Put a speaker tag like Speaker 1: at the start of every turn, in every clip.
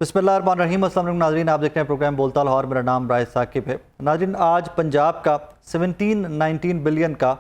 Speaker 1: बिस्मिल्लाहिर्रहमानिर्रहीम। अस्सलाम वालेकुम नाज़रीन, आप देख रहे हैं प्रोग्राम बोलता लाहौर। मेरा नाम राय साकिब है। नाज़रीन, आज पंजाब का 17-19 बिलियन का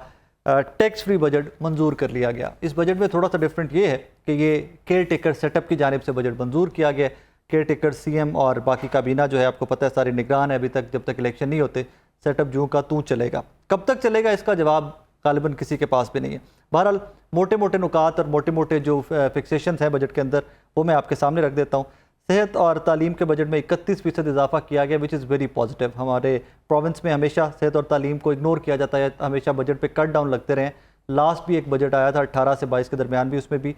Speaker 1: टैक्स फ्री बजट मंजूर कर लिया गया। इस बजट में थोड़ा सा डिफरेंट ये है कि ये केयर टेकर सेटअप की जानिब से बजट मंजूर किया गया। केयर टेकर सीएम और बाकी काबीना जो है, आपको पता है, सारे निगरान है अभी तक, जब तक इलेक्शन नहीं होते। सेटअप जूँ का तू चलेगा। कब तक चलेगा इसका जवाब गालिबन किसी के पास भी नहीं है। बहरहाल मोटे मोटे नुकात और मोटे मोटे जो फिक्सेशन हैं बजट के अंदर, वो मैं आपके सामने रख देता हूँ। सेहत और तालीम के बजट में 31% इजाफा किया गया, विच इज़ वेरी पॉजिटिव। हमारे प्रोविंस में हमेशा सेहत और तालीम को इग्नोर किया जाता है, हमेशा बजट पे कट डाउन लगते रहे। लास्ट भी एक बजट आया था 18 से 22 के दरमियान भी, उसमें भी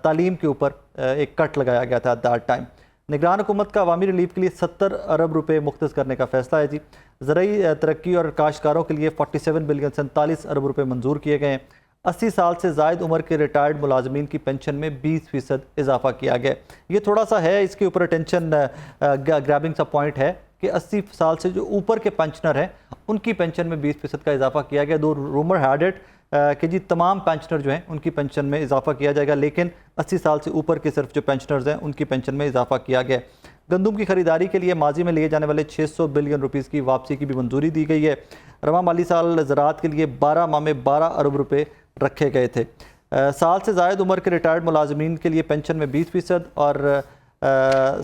Speaker 1: तालीम के ऊपर एक कट लगाया गया था एट दैट टाइम। निगरान हुकूमत का अवामी रिलीफ के लिए 70 अरब रुपये मुख्तस करने का फैसला है जी। ज़रूरी तरक्की और काश्तकारों के लिए 47 बिलियन 47 अरब रुपये मंजूर किए गए हैं। 80 साल से ज़ायद उम्र के रिटायर्ड मुलाजमीन की पेंशन में 20% इजाफा किया गया। ये थोड़ा सा है, इसके ऊपर अटेंशन ग्रैबिंग सा पॉइंट है कि 80 साल से जो ऊपर के पेंशनर हैं उनकी पेंशन में 20% का इजाफा किया गया। दो रूमर हैड इट कि जी तमाम पेंशनर जो हैं उनकी पेंशन में इजाफा किया जाएगा, लेकिन 80 साल से ऊपर के सिर्फ जो पेंशनर्स हैं उनकी पेंशन में इजाफा किया गया। गंदम की खरीदारी के लिए माजी में लिए जाने वाले 600 बिलियन रुपीज़ की वापसी की भी मंजूरी दी गई है। रवा माली साल ज़राअत के लिए 12 माह में 12 अरब रुपये रखे गए थे। साल से ज़ायद उम्र के रिटायर्ड मुलाजमीन के लिए पेंशन में 20% और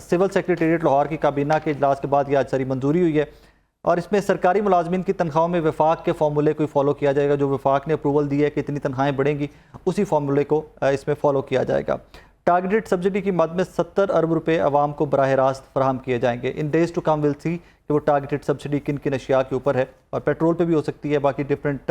Speaker 1: सिविल सेक्रेटेरिएट लाहौर की काबीना के इजलास के बाद यह आज सारी मंजूरी हुई है। और इसमें सरकारी मुलाजमीन की तनख्वाहों में वफाक के फार्मूले को फॉलो किया जाएगा। जो वफाक ने अप्रूवल दी है कि इतनी तनख्वाहें बढ़ेंगी, उसी फार्मूले को इसमें फॉलो किया जाएगा। टारगेटेड सब्सिडी की मद में 70 अरब रुपये आवाम को बराह रास्त फराहम किए जाएंगे। In days to come will see कि वो टारगेटेड सब्सिडी किन किन अशिया के ऊपर है, और पेट्रोल पे भी हो सकती है, बाकी डिफरेंट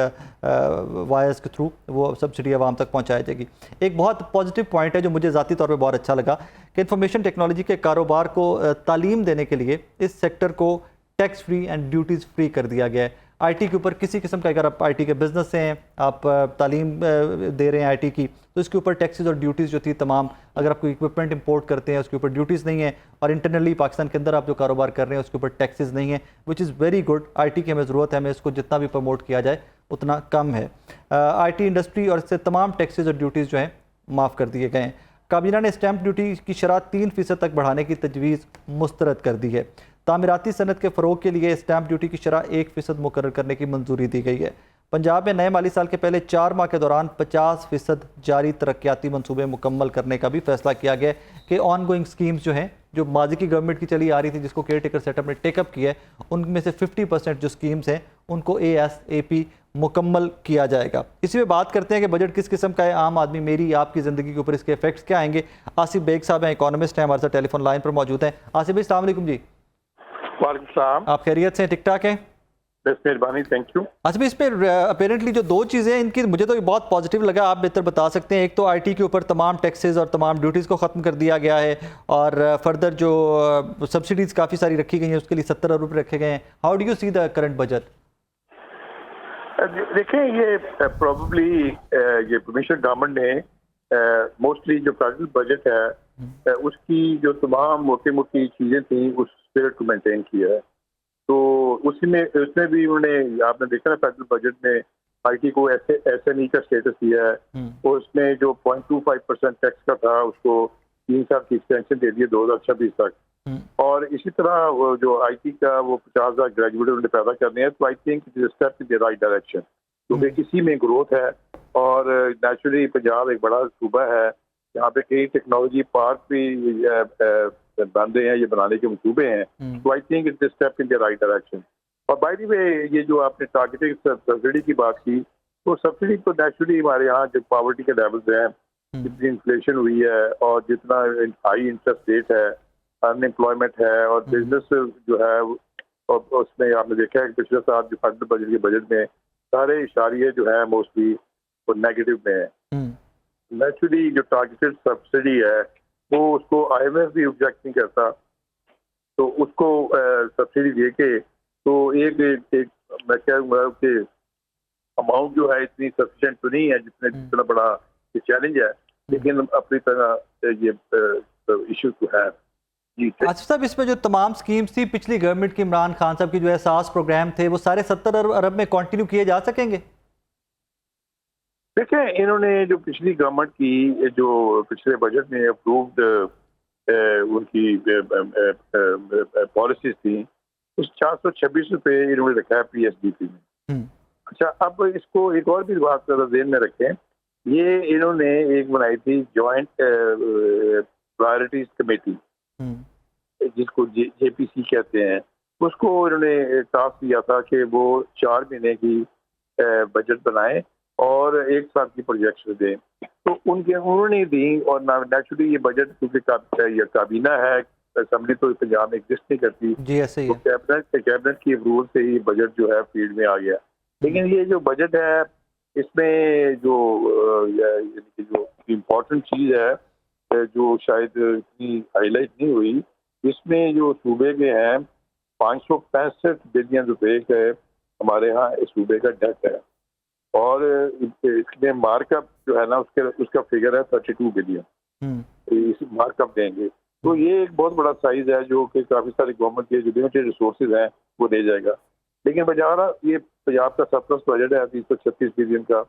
Speaker 1: वायर्स के थ्रू वो सब्सिडी आवाम तक पहुँचाई जाएगी। एक बहुत पॉजिटिव पॉइंट है जो मुझे ज़ाती तौर पर बहुत अच्छा लगा कि इंफॉर्मेशन टेक्नोलॉजी के कारोबार को तालीम देने के लिए इस सेक्टर को tax free and duties free कर दिया गया है। आईटी के ऊपर किसी किस्म का, अगर आप आईटी के बिजनेस से हैं, आप तालीम दे रहे हैं आईटी की, तो इसके ऊपर टैक्सेस और ड्यूटीज़ जो थी तमाम, अगर आप कोई इक्विपमेंट इंपोर्ट करते हैं उसके ऊपर ड्यूटीज़ नहीं है, और इंटरनली पाकिस्तान के अंदर आप जो कारोबार कर रहे हैं उसके ऊपर टैक्सेस नहीं है, which is very good. IT की हमें ज़रूरत है, हमें इसको जितना भी प्रमोट किया जाए उतना कम है। आईटी इंडस्ट्री और इससे तमाम टैक्सेस और ड्यूटीज़ जो हैं माफ़ कर दिए गए हैं। काबीना ने स्टैंप ड्यूटी की शरह 3% तक बढ़ाने की तजवीज़ मुस्तरद कर दी है। तामीराती सनत के फ़रोग के लिए स्टैंप ड्यूटी की शरह 1% मुकर्रर करने की मंजूरी दी गई है। पंजाब में नए माली साल के पहले 4 माह के दौरान 50% जारी तरक्याती मनसूबे मुकम्मल करने का भी फैसला किया गया कि ऑन गोइंग स्कीम्स जो हैं, जो माजी की गवर्नमेंट की चली आ रही थी, जिसको केयर टेकर सेटअप ने टेकअप किया है, उनमें से 50% जो स्कीम्स हैं उनको ASAP मुकम्मल किया जाएगा। इसी में बात करते हैं कि बजट किस किस्म का है, आम आदमी, मेरी आपकी ज़िंदगी के ऊपर इसके इफेक्ट्स क्या आएंगे। आसिफ बेग साहब हैं, इकोनॉमिस्ट हैं, हमारे साथ टेलीफोन लाइन पर मौजूद हैं। आसिफ भाई, अस्सलाम वालेकुम जी।
Speaker 2: वालेकुम सलाम।
Speaker 1: आप खैरियत से, ठीक ठाक हैं?
Speaker 2: बस मेहरबानी, थैंक यू।
Speaker 1: अच्छा भाई, इस पर अपेरेंटली जो दो चीज़ें हैं इनकी मुझे तो बहुत पॉजिटिव लगा, आप बेहतर बता सकते हैं। एक तो आईटी के ऊपर तमाम टैक्सेस और तमाम ड्यूटीज़ को ख़त्म कर दिया गया है, और फर्दर जो सब्सिडीज़ काफ़ी सारी रखी गई हैं उसके लिए 70 अरब रुपये रखे गए हैं। How do you see the current budget?
Speaker 2: देखें, ये प्रोबेबली ये प्रोविंशियल गवर्नमेंट ने मोस्टली जो प्रेजेंट बजट है उसकी जो तमाम मोटी मोटी चीज़ें थी उस स्पिरिट को मेंटेन किया है। तो उसमें भी उन्होंने, आपने देखा ना, फेडरल बजट में आईटी को SME का स्टेटस दिया है, और उसमें जो 0.25% टैक्स का था उसको 3 साल की एक्सटेंशन दे दिए 2026 तक। और इसी तरह वो जो आईटी का वो 50,000 ग्रेजुएट उन्होंने पैदा करने हैं। तो I think it is step in the right direction, क्योंकि इसी में ग्रोथ है। और नेचुरली पंजाब एक बड़ा सूबा है, यहाँ पे कई टेक्नोलॉजी पार्क भी बन रहे हैं, ये बनाने के मंसूबे हैं। तो I think it is step in the right direction. और बाय द वे, ये जो आपने टारगेटेड सब्सिडी की बात की, तो सब्सिडी तो नेचुरली हमारे यहाँ जो पॉवर्टी के लेवल्स हैं, जितनी इन्फ्लेशन हुई है और जितना हाई इंटरेस्ट रेट है, अनएम्प्लॉयमेंट है, और बिजनेस जो है, और उसमें आपने देखा है कि पिछले साल जो फेडरल बजट के बजट में सारे इशारे जो है मोस्टली वो नेगेटिव में है। नेचुरली जो टारगेटेड सब्सिडी है वो उसको IMF भी ऑब्जेक्ट नहीं करता, तो उसको सब्सिडी दे के तो एक मैं कहूँगा कि अमाउंट जो है इतनी सफिशिएंट तो नहीं है जितना बड़ा ये चैलेंज है, लेकिन अपनी तरह ये इशू तो है।
Speaker 1: अच्छा साहब, इसमें जो तमाम स्कीम्स थी पिछली गवर्नमेंट की, इमरान खान साहब की जो एहसास प्रोग्राम थे, वो सारे 70 अरब में कंटिन्यू किए जा सकेंगे?
Speaker 2: देखिए, इन्होंने जो पिछली गवर्नमेंट की जो पिछले बजट में अप्रूव्ड उनकी पॉलिसीज थी, उस 426 रुपये इन्होंने रखा है PSDP में।
Speaker 1: हम्म,
Speaker 2: अच्छा, अब इसको एक और भी बात ज़रा ध्यान में रखें, ये इन्होंने एक बनाई थी जॉइंट प्रायोरिटीज कमेटी,
Speaker 1: हम्म,
Speaker 2: जिसको JPC कहते हैं। उसको इन्होंने टास्क दिया था कि वो 4 महीने की बजट बनाएं और 1 साल की प्रोजेक्शन दें। तो उन्होंने दी, और नेचुरली ये बजट क्योंकि ये काबीना है, असेंबली तो पंजाब में एग्जिस्ट नहीं करती,
Speaker 1: जी ऐसे ही
Speaker 2: तो
Speaker 1: है।
Speaker 2: कैबिनेट की अप्रूवल से ही बजट जो है फील्ड में आ गया। लेकिन ये जो बजट है, इसमें जो यानी कि जो इम्पोर्टेंट चीज़ है, जो शायद इतनी हाईलाइट नहीं हुई, इसमें जो सूबे के हैं 565 बिलियन रुपए के हमारे यहाँ इस सूबे का डेट है, और इसमें मार्कअप जो है ना, उसका फिगर है 32 बिलियन।
Speaker 1: हम्म,
Speaker 2: इस मार्कअप देंगे, तो ये एक बहुत बड़ा साइज है जो कि काफी सारी गवर्नमेंट के जो लिमिटेड रिसोर्सेज हैं वो ले जाएगा। लेकिन बजारा ये पंजाब का सरप्लस बजट है 336 बिलियन का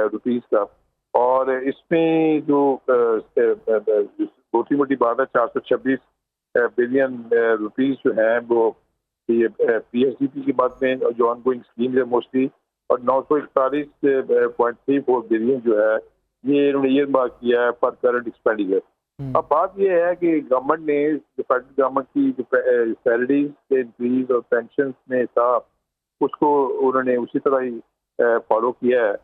Speaker 2: रुपीस का, और इसमें जो छोटी मोटी बात है 426 बिलियन रुपीस जो है वो ये PSDP की बात में जो ऑनगोइंग स्कीम है मोस्टली, और 941.34 बिलियन जो है ये इन्होंने ईयर मार्क किया है फॉर करंट एक्सपेंडिचर। अब बात यह है कि गवर्नमेंट ने, जो फेडरल गवर्नमेंट की जो सैलरीज के इंक्रीज और पेंशन में था, उसको उन्होंने उसी तरह ही फॉलो किया है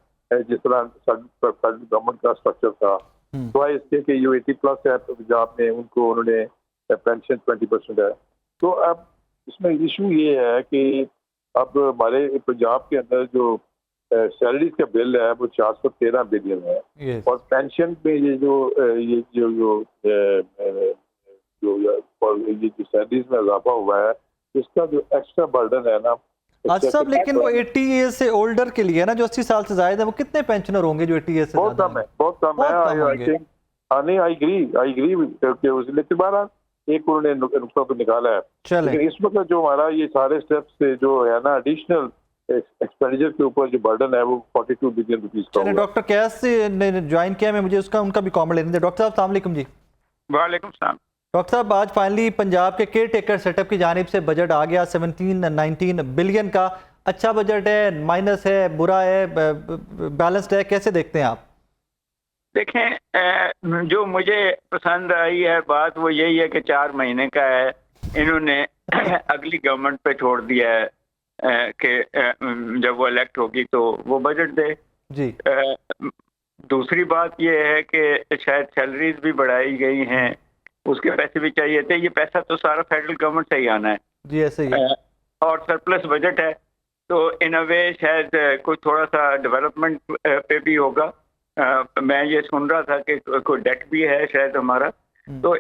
Speaker 2: जिस तरह फेडरल गवर्नमेंट का स्ट्रक्चर था। तो इसके कि जो 80+ है पंजाब में, उनको उन्होंने पेंशन 20% है। तो अब इसमें इशू ये है कि अब हमारे पंजाब के अंदर जो सैलरीज का बिल है वो 413 बिलियन है,
Speaker 1: यस,
Speaker 2: और पेंशन में ये जो सैलरीज में इजाफा हुआ है, इसका जो एक्स्ट्रा बर्डन है ना।
Speaker 1: आज सब, लेकिन वो 80 ईयर्स से ओल्डर के लिए ना, जो 80 साल से ज्यादा है, वो कितने पेंशनर होंगे जो 80 ईयर्स से
Speaker 2: बहुत
Speaker 1: ज्यादा
Speaker 2: कम है,
Speaker 1: हैं?
Speaker 2: बहुत कम है।
Speaker 1: बहुत कम
Speaker 2: आई
Speaker 1: होंगे।
Speaker 2: थिंक, हाँ नहीं, आई एग्री लेकिन बारह एक उन्होंने नुकता तो निकाला है।
Speaker 1: चलें,
Speaker 2: लेकिन इस वक्त जो हमारा ये सारे स्टेप्स से जो है ना, एडिशनल एक्सपेंडिचर के ऊपर जो बर्डन है वो 42 बिलियन रुपीस का
Speaker 1: चलें,
Speaker 2: हुआ है।
Speaker 1: डॉक्टर कैस ने ज्वाइन किया, मैं मुझे उनका भी कॉमेंट लेने दें। डॉक्टर साहब अस्सलाम वालेकुम जी।
Speaker 3: वालेकुम सलाम।
Speaker 1: डॉक्टर साहब, आज फाइनली पंजाब के केयर टेकर सेटअप की जानिब से बजट आ गया 17-19 बिलियन का। अच्छा बजट है, माइनस है, बुरा है, बैलेंस्ड है, कैसे देखते हैं आप?
Speaker 3: देखें, जो मुझे पसंद आई है बात वो यही है कि 4 महीने का है, इन्होंने अगली गवर्नमेंट पे छोड़ दिया है कि जब वो इलेक्ट होगी तो वो बजट दे।
Speaker 1: जी,
Speaker 3: दूसरी बात ये है कि शायद सैलरीज भी बढ़ाई गई हैं, उसके पैसे भी चाहिए थे। ये पैसा तो सारा फेडरल गवर्नमेंट से ही आना है
Speaker 1: जी ऐसे ही है।
Speaker 3: और सरप्लस बजट है, तो इन अ वे शायद कोई थोड़ा सा डेवलपमेंट पे भी होगा। मैं ये सुन रहा था कि कोई डेट भी है शायद हमारा, तो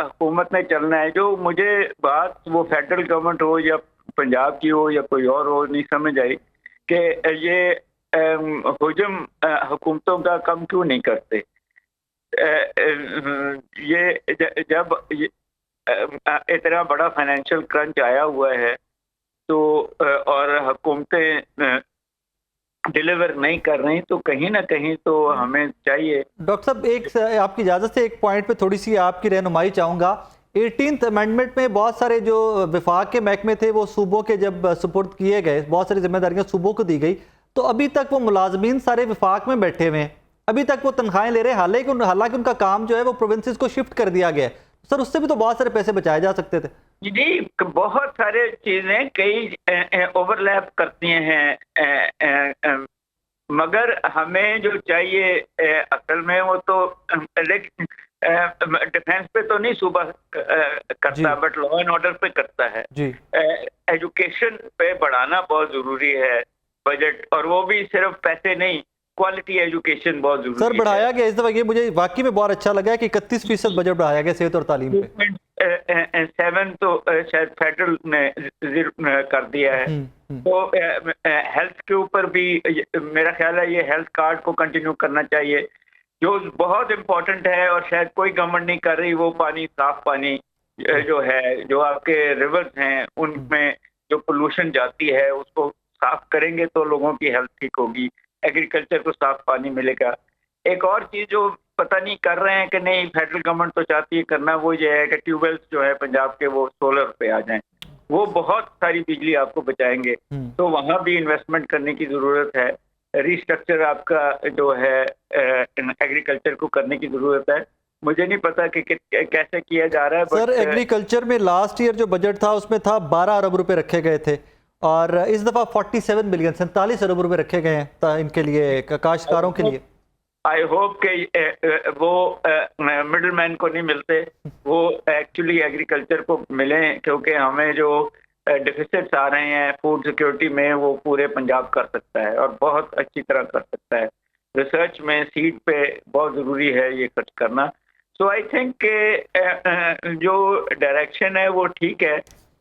Speaker 3: हुकूमत ने चलना है। जो मुझे बात वो फेडरल गवर्नमेंट हो या पंजाब की हो या कोई और हो नहीं समझ आई कि ये हुजूम हुकूमतों का कम क्यों नहीं करते। ये जब इतना बड़ा फाइनेंशियल क्रंच आया हुआ है तो और हुकूमतें डिलीवर नहीं कर रही, तो कहीं ना कहीं तो हमें चाहिए।
Speaker 1: डॉक्टर साहब, आपकी इजाज़त से एक पॉइंट पे थोड़ी सी आपकी रहनुमाई चाहूँगा। 18th अमेंडमेंट में बहुत सारे जो विफाक के महकमे थे वो सूबों के जब सुपुर्द किए गए, बहुत सारी जिम्मेदारियां सूबों को दी गई, तो अभी तक वो मुलाजमीन सारे विफाक में बैठे हुए हैं, अभी तक वो तनख्वाहें ले रहे हैं, हालांकि उनका काम जो है वो प्रोविंसेस को शिफ्ट कर दिया गया है। सर, उससे भी तो बहुत सारे पैसे बचाए जा सकते थे।
Speaker 3: जी, बहुत सारे चीजें कई ओवरलैप करती हैं, मगर हमें जो चाहिए असल में वो तो डिफेंस पे तो नहीं सूबा करता, बट लॉ एंड ऑर्डर पे करता है। एजुकेशन पे बढ़ाना बहुत जरूरी है बजट, और वो भी सिर्फ पैसे नहीं, क्वालिटी एजुकेशन बहुत जरूरी है।
Speaker 1: सर, बढ़ाया गया इस दफा, ये मुझे वाकई में बहुत अच्छा लगा कि 31% बजट बढ़ाया गया सेहत और तालीम पे।
Speaker 3: 7 तो शायद फेडरल ने कर दिया है। तो हेल्थ के ऊपर भी मेरा ख्याल है ये हेल्थ कार्ड को कंटिन्यू करना चाहिए, जो बहुत इम्पोर्टेंट है और शायद कोई गवर्नमेंट नहीं कर रही। वो पानी, साफ पानी जो है, जो आपके रिवर्स हैं उनमें जो पोल्यूशन जाती है उसको साफ करेंगे तो लोगों की हेल्थ ठीक होगी, एग्रीकल्चर को साफ पानी मिलेगा। एक और चीज जो पता नहीं कर रहे हैं कि नहीं, फेडरल गवर्नमेंट तो चाहती है करना वो ये है कि ट्यूबवेल्स जो है पंजाब के वो सोलर पे आ जाएं, वो बहुत सारी बिजली आपको बचाएंगे। तो वहाँ भी इन्वेस्टमेंट करने की ज़रूरत है, रिस्ट्रक्चर आपका जो है एग्रीकल्चर को करने की ज़रूरत है। मुझे नहीं पता कि कैसे किया जा रहा है।
Speaker 1: सर, एग्रीकल्चर में लास्ट ईयर जो बजट था उसमें था 12 अरब रुपए रखे गए थे और इस दफ़ा 47 बिलियन 47 अरब रुपए रखे गए हैं इनके लिए, काश्तकारों के लिए।
Speaker 3: आई होप कि वो मिडल मैन को नहीं मिलते, वो एक्चुअली एग्रीकल्चर को मिले, क्योंकि हमें जो डिफिसिट्स आ रहे हैं फूड सिक्योरिटी में वो पूरे पंजाब कर सकता है और बहुत अच्छी तरह कर सकता है। रिसर्च में सीड पे बहुत ज़रूरी है ये खर्च करना। सो आई थिंक जो डायरेक्शन है वो ठीक है।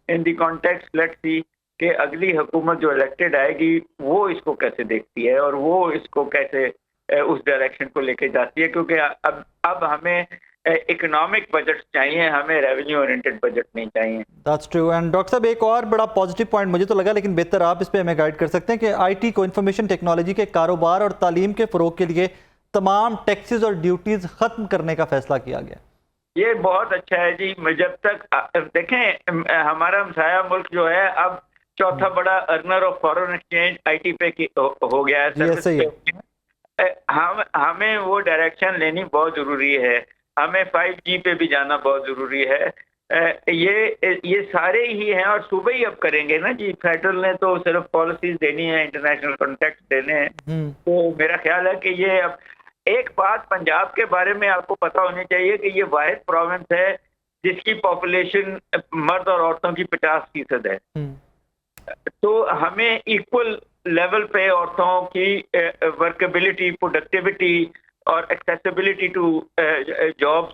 Speaker 3: इन दी कॉन्टेक्स्ट लेट्स सी कि अगली हुकूमत जो इलेक्टेड आएगी वो इसको कैसे देखती है और वो इसको कैसे उस डायरेक्शन को लेके जाती है, क्योंकि अब हमें इकोनॉमिक बजट चाहिए, हमें रेवेन्यू ओरिएंटेड बजट नहीं चाहिए।
Speaker 1: That's true. एंड डॉक्टर साहब, एक और बड़ा पॉजिटिव पॉइंट मुझे तो लगा, लेकिन बेहतर आप इस पे हमें गाइड कर सकते हैं कि आईटी को, इंफॉर्मेशन टेक्नोलॉजी के कारोबार और तालीम के फ़रोग के लिए तमाम टैक्सेस और ड्यूटीज़ ख़त्म करने का फैसला किया गया। ये
Speaker 3: बहुत अच्छा है जी। जब तक देखें हमारा हमसाया मुल्क जो है अब चौथा बड़ा earner of foreign exchange IT पे हो गया है। हमें वो डायरेक्शन लेनी बहुत ज़रूरी है, हमें 5G पे भी जाना बहुत ज़रूरी है। ये सारे ही हैं और सुबह ही अब करेंगे ना जी। फेडरल ने तो सिर्फ पॉलिसीज देनी है, इंटरनेशनल कॉन्टेक्ट देने हैं। तो मेरा ख्याल है कि ये अब एक बात पंजाब के बारे में आपको पता होनी चाहिए कि ये वाहिद प्रोविंस है जिसकी पॉपुलेशन मर्द और औरतों की 50% है। तो हमें इक्वल लेवल पे औरतों की वर्केबिलिटी, प्रोडक्टिविटी और एक्सेसिबिलिटी टू जॉब्स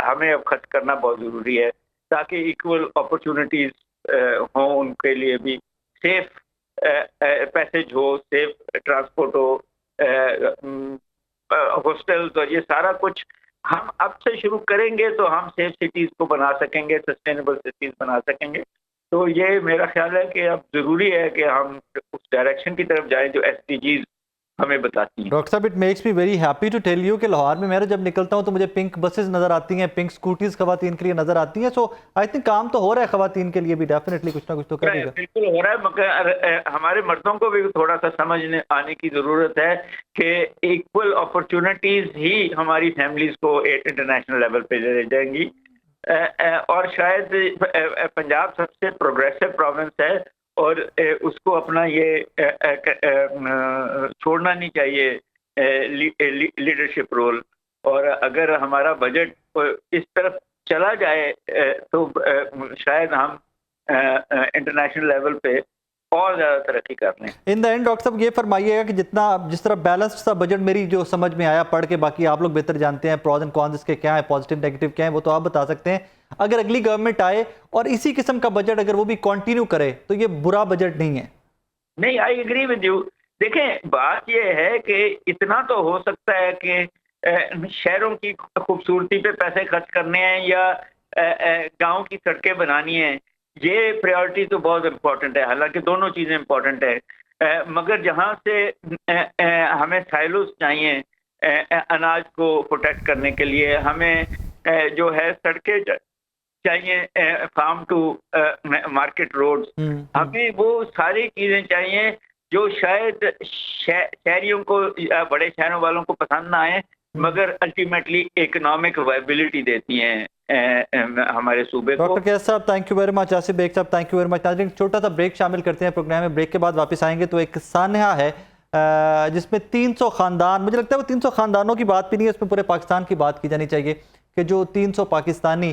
Speaker 3: हमें अब खर्च करना बहुत ज़रूरी है, ताकि इक्वल अपॉर्चुनिटीज हों उनके लिए भी, सेफ पैसेज हो, सेफ ट्रांसपोर्ट हो, हॉस्टल्स और ये सारा कुछ हम अब से शुरू करेंगे तो हम सेफ सिटीज़ को बना सकेंगे, सस्टेनेबल सिटीज़ बना सकेंगे। तो ये मेरा ख्याल है कि अब ज़रूरी है कि हम उस डायरेक्शन की तरफ जाएं जो SDGs हमें बताती हैं।
Speaker 1: डॉक्टर साहब, it makes me very happy to tell you कि लाहौर में मैं जब निकलता हूं तो मुझे पिंक बसेस नज़र आती हैं, पिंक स्कूटीज़ ख़वातीन के लिए नज़र आती हैं। सो आई थिंक काम तो हो रहा है ख़वातीन के लिए भी, डेफिनेटली कुछ ना कुछ तो करेगा।
Speaker 3: बिल्कुल हो रहा है, मगर हमारे मर्दों को भी थोड़ा सा समझने आने की ज़रूरत है कि इक्वल अपॉर्चुनिटीज़ ही हमारी फैमिलीज़ को इंटरनेशनल लेवल पे ले जाएंगी। और शायद पंजाब सबसे प्रोग्रेसिव प्रोविंस है और उसको अपना ये छोड़ना नहीं चाहिए लीडरशिप रोल। और अगर हमारा बजट इस तरफ चला जाए तो शायद हम इंटरनेशनल लेवल पे और ज़्यादा तरक्की कर लें।
Speaker 1: इन द एंड डॉक्टर साहब ये फरमाइएगा कि जिस तरह बैलेंस्ड सा बजट मेरी जो समझ में आया पढ़ के, बाकी आप लोग बेहतर जानते हैं प्रॉज एंड कॉन्स इसके क्या है, पॉजिटिव नेगेटिव क्या है, वो तो आप बता सकते हैं। अगर अगली गवर्नमेंट आए और इसी किस्म का बजट अगर वो भी कंटिन्यू करे तो ये बुरा बजट नहीं है।
Speaker 3: नहीं, आई एग्री विद यू। देखें, बात ये है कि इतना तो हो सकता है कि शहरों की खूबसूरती पे पैसे खर्च करने हैं या गांव की सड़कें बनानी है, ये प्रायोरिटी तो बहुत इम्पोर्टेंट है। हालांकि दोनों चीज़ें इम्पोर्टेंट है, मगर जहाँ से हमें साइलोस चाहिए अनाज को प्रोटेक्ट करने के लिए, हमें जो है सड़कें चाहिए, फार्म टू मार्केट रोड्स, हमें वो सारी चीज़ें चाहिए जो शायद शहरियों को या बड़े शहरों वालों को पसंद ना आए, मगर अल्टीमेटली इकोनॉमिक वायबिलिटी देती हैं हमारे सूबे को।
Speaker 1: डॉक्टर कैस साहब, thank you very much. Asif Baig साहब, थैंक यू वेरी मच। नाज़रीन, छोटा सा ब्रेक शामिल करते हैं प्रोग्राम में। ब्रेक के बाद वापस आएंगे तो एक सान्हा है जिसमें 300 ख़ानदान, मुझे लगता है वो 300 ख़ानदानों की बात भी नहीं है, उसमें पूरे पाकिस्तान की बात की जानी चाहिए कि जो 300 पाकिस्तानी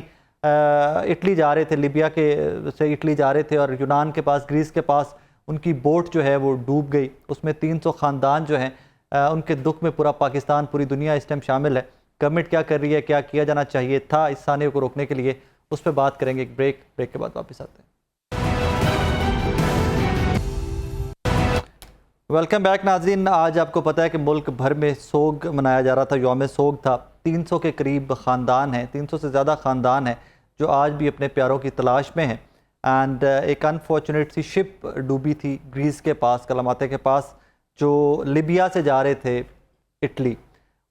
Speaker 1: इटली जा रहे थे, लिबिया के से इटली जा रहे थे और यूनान के पास, ग्रीस के पास उनकी बोट जो है वो डूब गई। उसमें 300 ख़ानदान जो हैं उनके दुख में पूरा पाकिस्तान, पूरी दुनिया इस टाइम शामिल है। गवर्नमेंट क्या कर रही है, क्या किया जाना चाहिए था इस सान्हे को रोकने के लिए, उस पर बात करेंगे। एक ब्रेक के बाद वापस आते हैं। वेलकम बैक नाज़रीन। आज आपको पता है कि मुल्क भर में सोग मनाया जा रहा था, यौम सोग था। 300 के करीब ख़ानदान हैं, 300 से ज़्यादा ख़ानदान हैं जो आज भी अपने प्यारों की तलाश में हैं। एंड एक अनफॉर्चुनेट सी शिप डूबी थी ग्रीस के पास, कलामाते के पास, जो लिबिया से जा रहे थे इटली।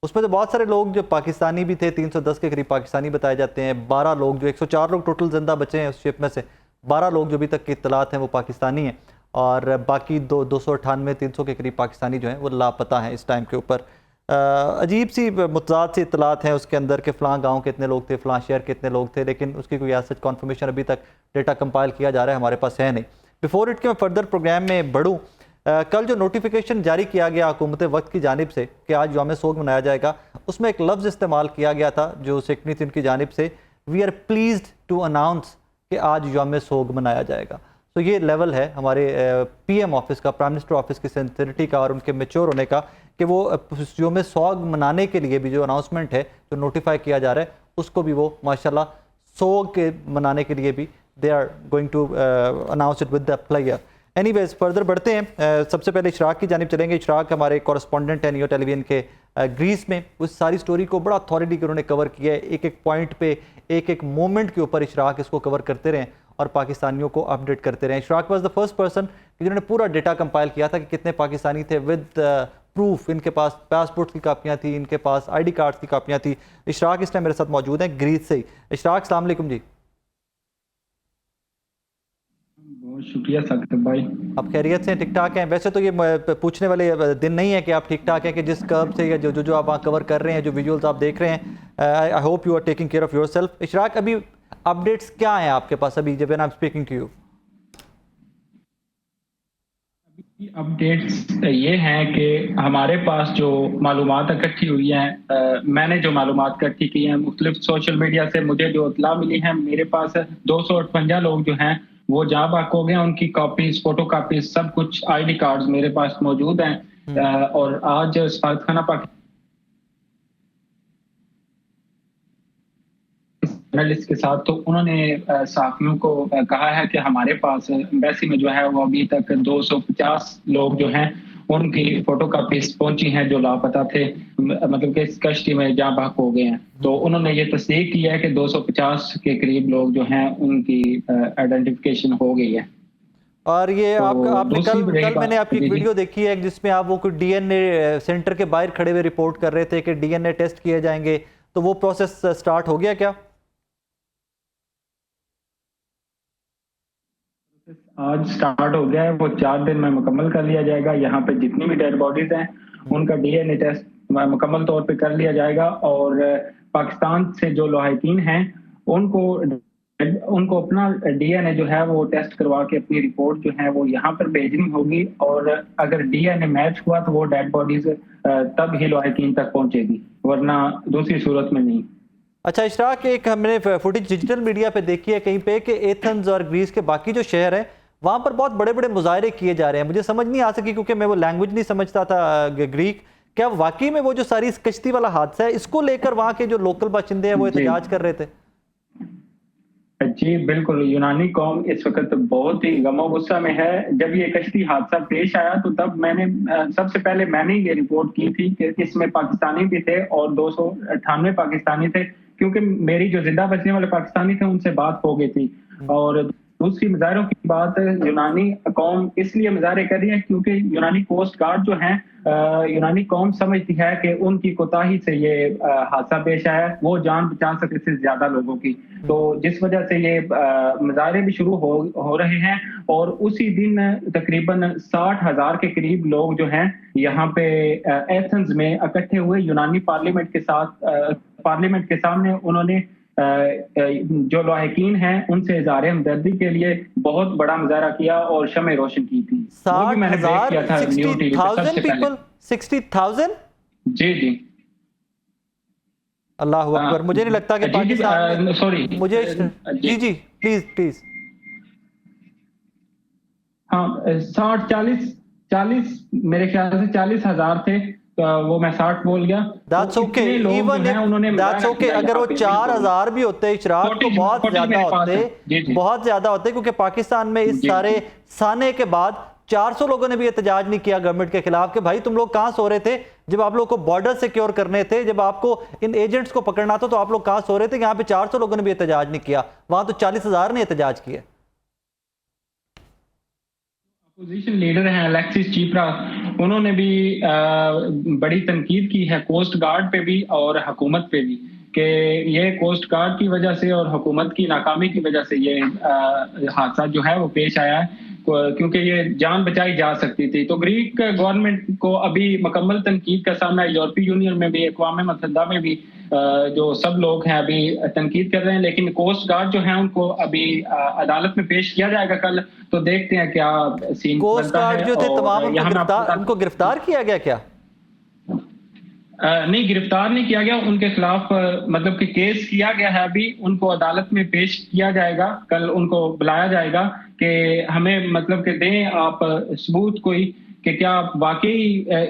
Speaker 1: उसमें तो बहुत सारे लोग जो पाकिस्तानी भी थे, 310 के करीब पाकिस्तानी बताए जाते हैं। 12 लोग, जो 104 लोग टोटल जिंदा बचे हैं उस शिप में से 12 लोग जो अभी तक की इत्तलात हैं वो पाकिस्तानी हैं, और बाकी 298-300 के करीब पाकिस्तानी जो हैं वो लापता हैं इस टाइम के ऊपर। अजीब सी मुतज़ाद सी इत्तलात हैं उसके अंदर कि फ़लाँ गाँव के इतने लोग थे, फ़लाँ शहर के इतने लोग थे, लेकिन उसकी कोई ऐसा कन्फर्मेशन अभी तक डेटा कंपाइल किया जा रहा है हमारे पास है नहीं। बिफोर इट के मैं फर्दर प्रोग्राम में बढ़ूँ, कल जो नोटिफिकेशन जारी किया गया हुकूमत वक्त की जानिब से कि आज यौम सोग मनाया जाएगा, उसमें एक लफ्ज़ इस्तेमाल किया गया था जो सेक्रेटरी थी उनकी जानिब से, we are pleased to announce कि आज यौम सोग मनाया जाएगा। तो ये लेवल है हमारे पीएम ऑफिस का, प्राइम मिनिस्टर ऑफिस की सिंसियरिटी का और उनके मैच्योर होने का कि वो यौम सोग मनाने के लिए भी जो अनाउंसमेंट है, जो नोटिफाई किया जा रहा है, उसको भी वो माशाल्लाह सोग के मनाने के लिए भी they are going to announce it with the player. Anyways further बढ़ते हैं। सबसे पहले इशराक की जानिब चलेंगे। इशराक हमारे कॉरेस्पॉन्डेंट हैं नियो टेलीविजन के ग्रीस में। उस सारी स्टोरी को बड़ा अथॉरिटी के उन्होंने कवर किया है, एक एक पॉइंट पे, एक एक मोमेंट के ऊपर इशराक इसको कवर करते रहे और पाकिस्तानियों को अपडेट करते रहे। Ishraq was the first person जिन्होंने पूरा डेटा कंपाइल किया था कि कितने पाकिस्तानी थे विद प्रूफ। इनके पास पासपोर्ट की कापियाँ थी, इनके पास ID कार्ड की कापियाँ थी। इशराक इस टाइम मेरे साथ मौजूद हैं ग्रीस से ही। इशराक अस्सलाम वालेकुम जी।
Speaker 4: बहुत शुक्रिया साकिब भाई।
Speaker 1: आप खैरियत से ठीक ठाक हैं? वैसे तो ये पूछने वाले दिन नहीं है कि आप ठीक ठाक हैं, कि जिस कर्व से या जो आप वहाँ कवर कर रहे हैं, जो विजुअल्स आप देख रहे हैं, I hope you are taking care of yourself. Ishraq, अभी अपडेट्स क्या हैं आपके पास अभी जब I am speaking to you?
Speaker 4: Updates ये हैं कि हमारे पास जो मालूमात इकट्ठी हुई हैं, मैंने जो मालूमात इकट्ठी की हैं मुख्तलिफ सोशल मीडिया से, मुझे जो इत्तला मिली है, मेरे पास 258 लोग जो हैं वो जहाँ बाक हो गए। उनकी कॉपीज, फोटो कॉपीज, सब कुछ ID कार्ड्स मेरे पास मौजूद हैं। और आज सफारतखाना पाकिस्तान जर्नलिस्ट के साथ तो उन्होंने सहाफियों को कहा है कि हमारे पास एम्बेसी में जो है वो अभी तक 250 लोग जो हैं उनकी फोटो कॉपीज पहुंची हैं जो लापता थे, मतलब कि इस कश्ती में जहाँ बहक हो गए हैं। तो उन्होंने ये तस्दीक किया है कि 250 के करीब लोग जो हैं उनकी आइडेंटिफिकेशन हो गई है।
Speaker 1: और ये
Speaker 4: तो
Speaker 1: आपने कल मैंने आपकी एक
Speaker 4: जी,
Speaker 1: वीडियो देखी है जिसमें आप वो कुछ DNA सेंटर के बाहर खड़े हुए रिपोर्ट कर रहे थे कि DNA टेस्ट किए जाएंगे, तो वो प्रोसेस स्टार्ट हो गया क्या?
Speaker 4: आज स्टार्ट हो गया है, वो 4 दिन में मुकम्मल कर लिया जाएगा। यहाँ पे जितनी भी डेड बॉडीज हैं उनका DNA टेस्ट मुकम्मल तौर पे कर लिया जाएगा, और पाकिस्तान से जो लवाहिकीन हैं उनको अपना DNA जो है वो टेस्ट करवा के अपनी रिपोर्ट जो है वो यहाँ पर भेजनी होगी, और अगर DNA मैच हुआ तो वो डेड बॉडीज तब ही लवाहिकीन तक पहुंचेगी, वरना दूसरी सूरत में नहीं।
Speaker 1: अच्छा इशराक, एक हमने फुटेज डिजिटल मीडिया पे देखी है कहीं पे कि एथेंस और ग्रीस के बाकी जो शहर हैं वहाँ पर बहुत बड़े बड़े मुजाहरे किए जा रहे हैं। मुझे समझ नहीं आ सकी क्योंकि मैं वो लैंग्वेज नहीं समझता था ग्रीक। क्या वाकई में वो जो सारी इस कश्ती वाला हादसा है इसको लेकर वहाँ के जो लोकल बाशिंदे हैं वो एहतजाज कर रहे थे?
Speaker 4: जी बिल्कुल, यूनानी कौम इस वक्त बहुत ही गमो गुस्सा में है। जब ये कश्ती हादसा पेश आया तो तब मैंने सबसे पहले मैंने ये रिपोर्ट की थी कि इसमें पाकिस्तानी भी थे और 298 पाकिस्तानी थे, क्योंकि मेरी जो जिंदा बचने वाले पाकिस्तानी थे उनसे बात हो गई थी। और दूसरी मुजाहरों की बात, यूनानी कौम इसलिए मुजाहरे कर रही है क्योंकि यूनानी कोस्ट गार्ड जो हैं, यूनानी कौम समझती है कि उनकी कोताही से ये हादसा पेश आया, वो जान बचा सके इससे ज्यादा लोगों की। तो जिस वजह से ये मुजाहरे भी शुरू हो रहे हैं, और उसी दिन तकरीबन 60,000 के करीब लोग जो हैं यहाँ पे एथेंस में इकट्ठे हुए। यूनानी पार्लियामेंट के साथ पार्लियामेंट के सामने उन्होंने जो लवाहिकीन हैं उनसे इज़हार हमदर्दी के लिए बहुत बड़ा मुजाहरा किया और शमे रोशन की थी।
Speaker 1: 60,000
Speaker 4: जी जी,
Speaker 1: अल्लाह अकबर। मुझे नहीं लगता कि पाकिस्तान
Speaker 4: सॉरी
Speaker 1: मुझे जी जी प्लीज
Speaker 4: हाँ 40 मेरे ख्याल से 40,000 थे, तो वो मैं 60 बोल गया।
Speaker 1: That's okay. Even that's okay. अगर वो 4,000 भी होते इशराक तो बहुत ज्यादा होते क्योंकि पाकिस्तान में इस सारे साने के बाद 400 लोगों ने भी एहतजाज नहीं किया गवर्नमेंट के खिलाफ कि भाई तुम लोग कहाँ सो रहे थे जब आप लोग को बॉर्डर सिक्योर करने थे, जब आपको इन एजेंट्स को पकड़ना था तो आप लोग कहाँ सो रहे थे? यहाँ पे 400 लोगों ने भी एहतजाज नहीं किया, वहां तो 40,000 ने एहतजाज किया।
Speaker 4: अपोजिशन लीडर हैं अलेक्सिस चिप्रा, उन्होंने भी बड़ी तनकीद की है कोस्ट गार्ड पे भी और हुकूमत पे भी, कि ये कोस्ट गार्ड की वजह से और हुकूमत की नाकामी की वजह से ये हादसा जो है वो पेश आया है, क्योंकि ये जान बचाई जा सकती थी। तो ग्रीक गवर्नमेंट को अभी मुकम्मल तनकीद का सामना है। यूरोपीय यूनियन में भी, अक़वाम मुत्तहिदा में भी जो सब लोग हैं अभी तनकीद कर रहे हैं, लेकिन कोस्ट गार्ड जो है उनको अभी अदालत में पेश किया जाएगा कल। तो देखते हैं क्या सीन
Speaker 1: कोस्ट गार्ड जो थे तमाम उनको गिरफ्तार किया गया क्या?
Speaker 4: नहीं, गिरफ्तार नहीं किया गया, उनके खिलाफ मतलब कि केस किया गया है। अभी उनको अदालत में पेश किया जाएगा, कल उनको बुलाया जाएगा कि हमें मतलब कि दें आप सबूत कोई कि क्या वाकई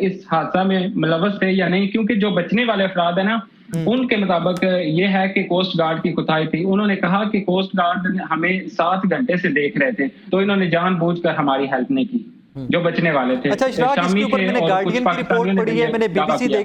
Speaker 4: इस हादसा में मुलव्वस थे या नहीं, क्योंकि जो बचने वाले अफराद है ना उनके मुताबिक ये है कि कोस्ट गार्ड की कोताही थी। उन्होंने कहा कि कोस्ट गार्ड हमें 7 घंटे से देख रहे थे, तो इन्होंने जानबूझकर हमारी हेल्प नहीं की, जो बचने वाले थे।
Speaker 1: अच्छा इशराक, इसके ऊपर मैंने गार्डियन की रिपोर्ट पढ़ी है, मैंने